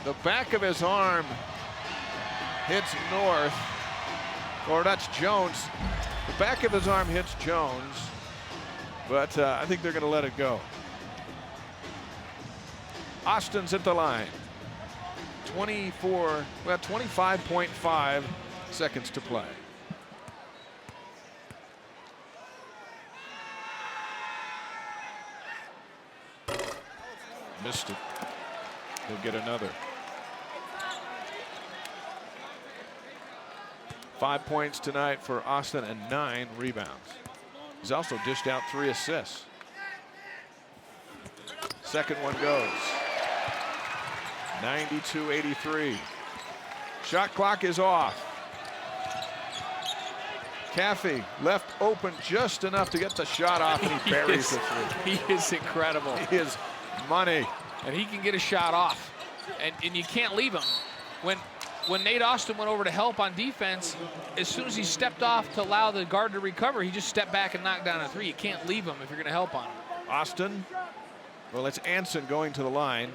The back of his arm hits North, or that's Jones. The back of his arm hits Jones, but I think they're going to let it go. Austin's at the line. 25.5 seconds to play. Missed it. He'll get another. 5 points tonight for Austin and 9 rebounds. He's also dished out 3 assists. Second one goes. 92-83. Shot clock is off. Caffey left open just enough to get the shot off, and he buries the 3. He is incredible. He is money. And he can get a shot off, and you can't leave him. When Nate Austin went over to help on defense, as soon as he stepped off to allow the guard to recover, he just stepped back and knocked down a 3. You can't leave him if you're going to help on him. Austin, well, it's Anson going to the line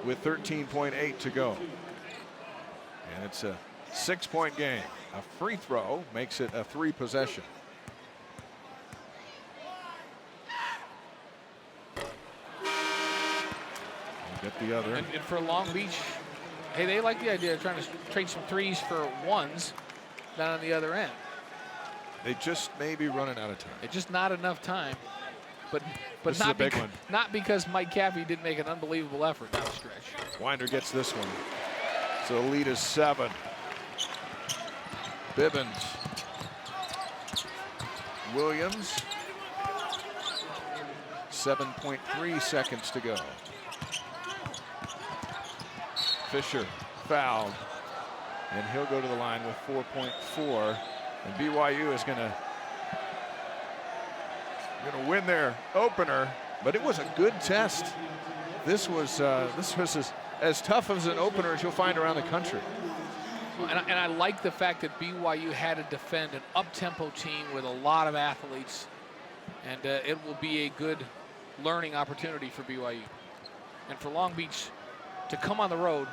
with 13.8 to go. And it's a 6-point game. A free throw makes it a 3 possession. Get the other. And for Long Beach, hey, they like the idea of trying to trade some 3s for 1s down on the other end. They just may be running out of time. It's just not enough time. But This is a big one. Not because Mike Caffey didn't make an unbelievable effort down the stretch. Winder gets this one. So the lead is 7. Bibbins. Williams. 7.3 seconds to go. Fisher fouled, and he'll go to the line with 4.4. And BYU is going to win their opener, but it was a good test. This was as tough as an opener as you'll find around the country. And I like the fact that BYU had to defend an up-tempo team with a lot of athletes, and it will be a good learning opportunity for BYU. And for Long Beach to come on the road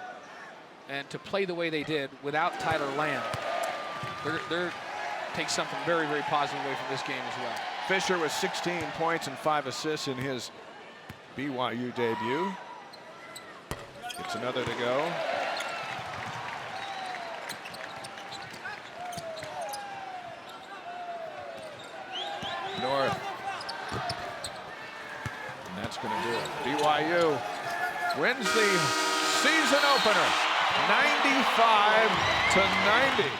and to play the way they did without Tyler Lamb, they're take something very, very positive away from this game as well. Fisher with 16 points and 5 assists in his BYU debut. It's another to go. North. And that's going to do it. BYU wins the season opener, 95-90.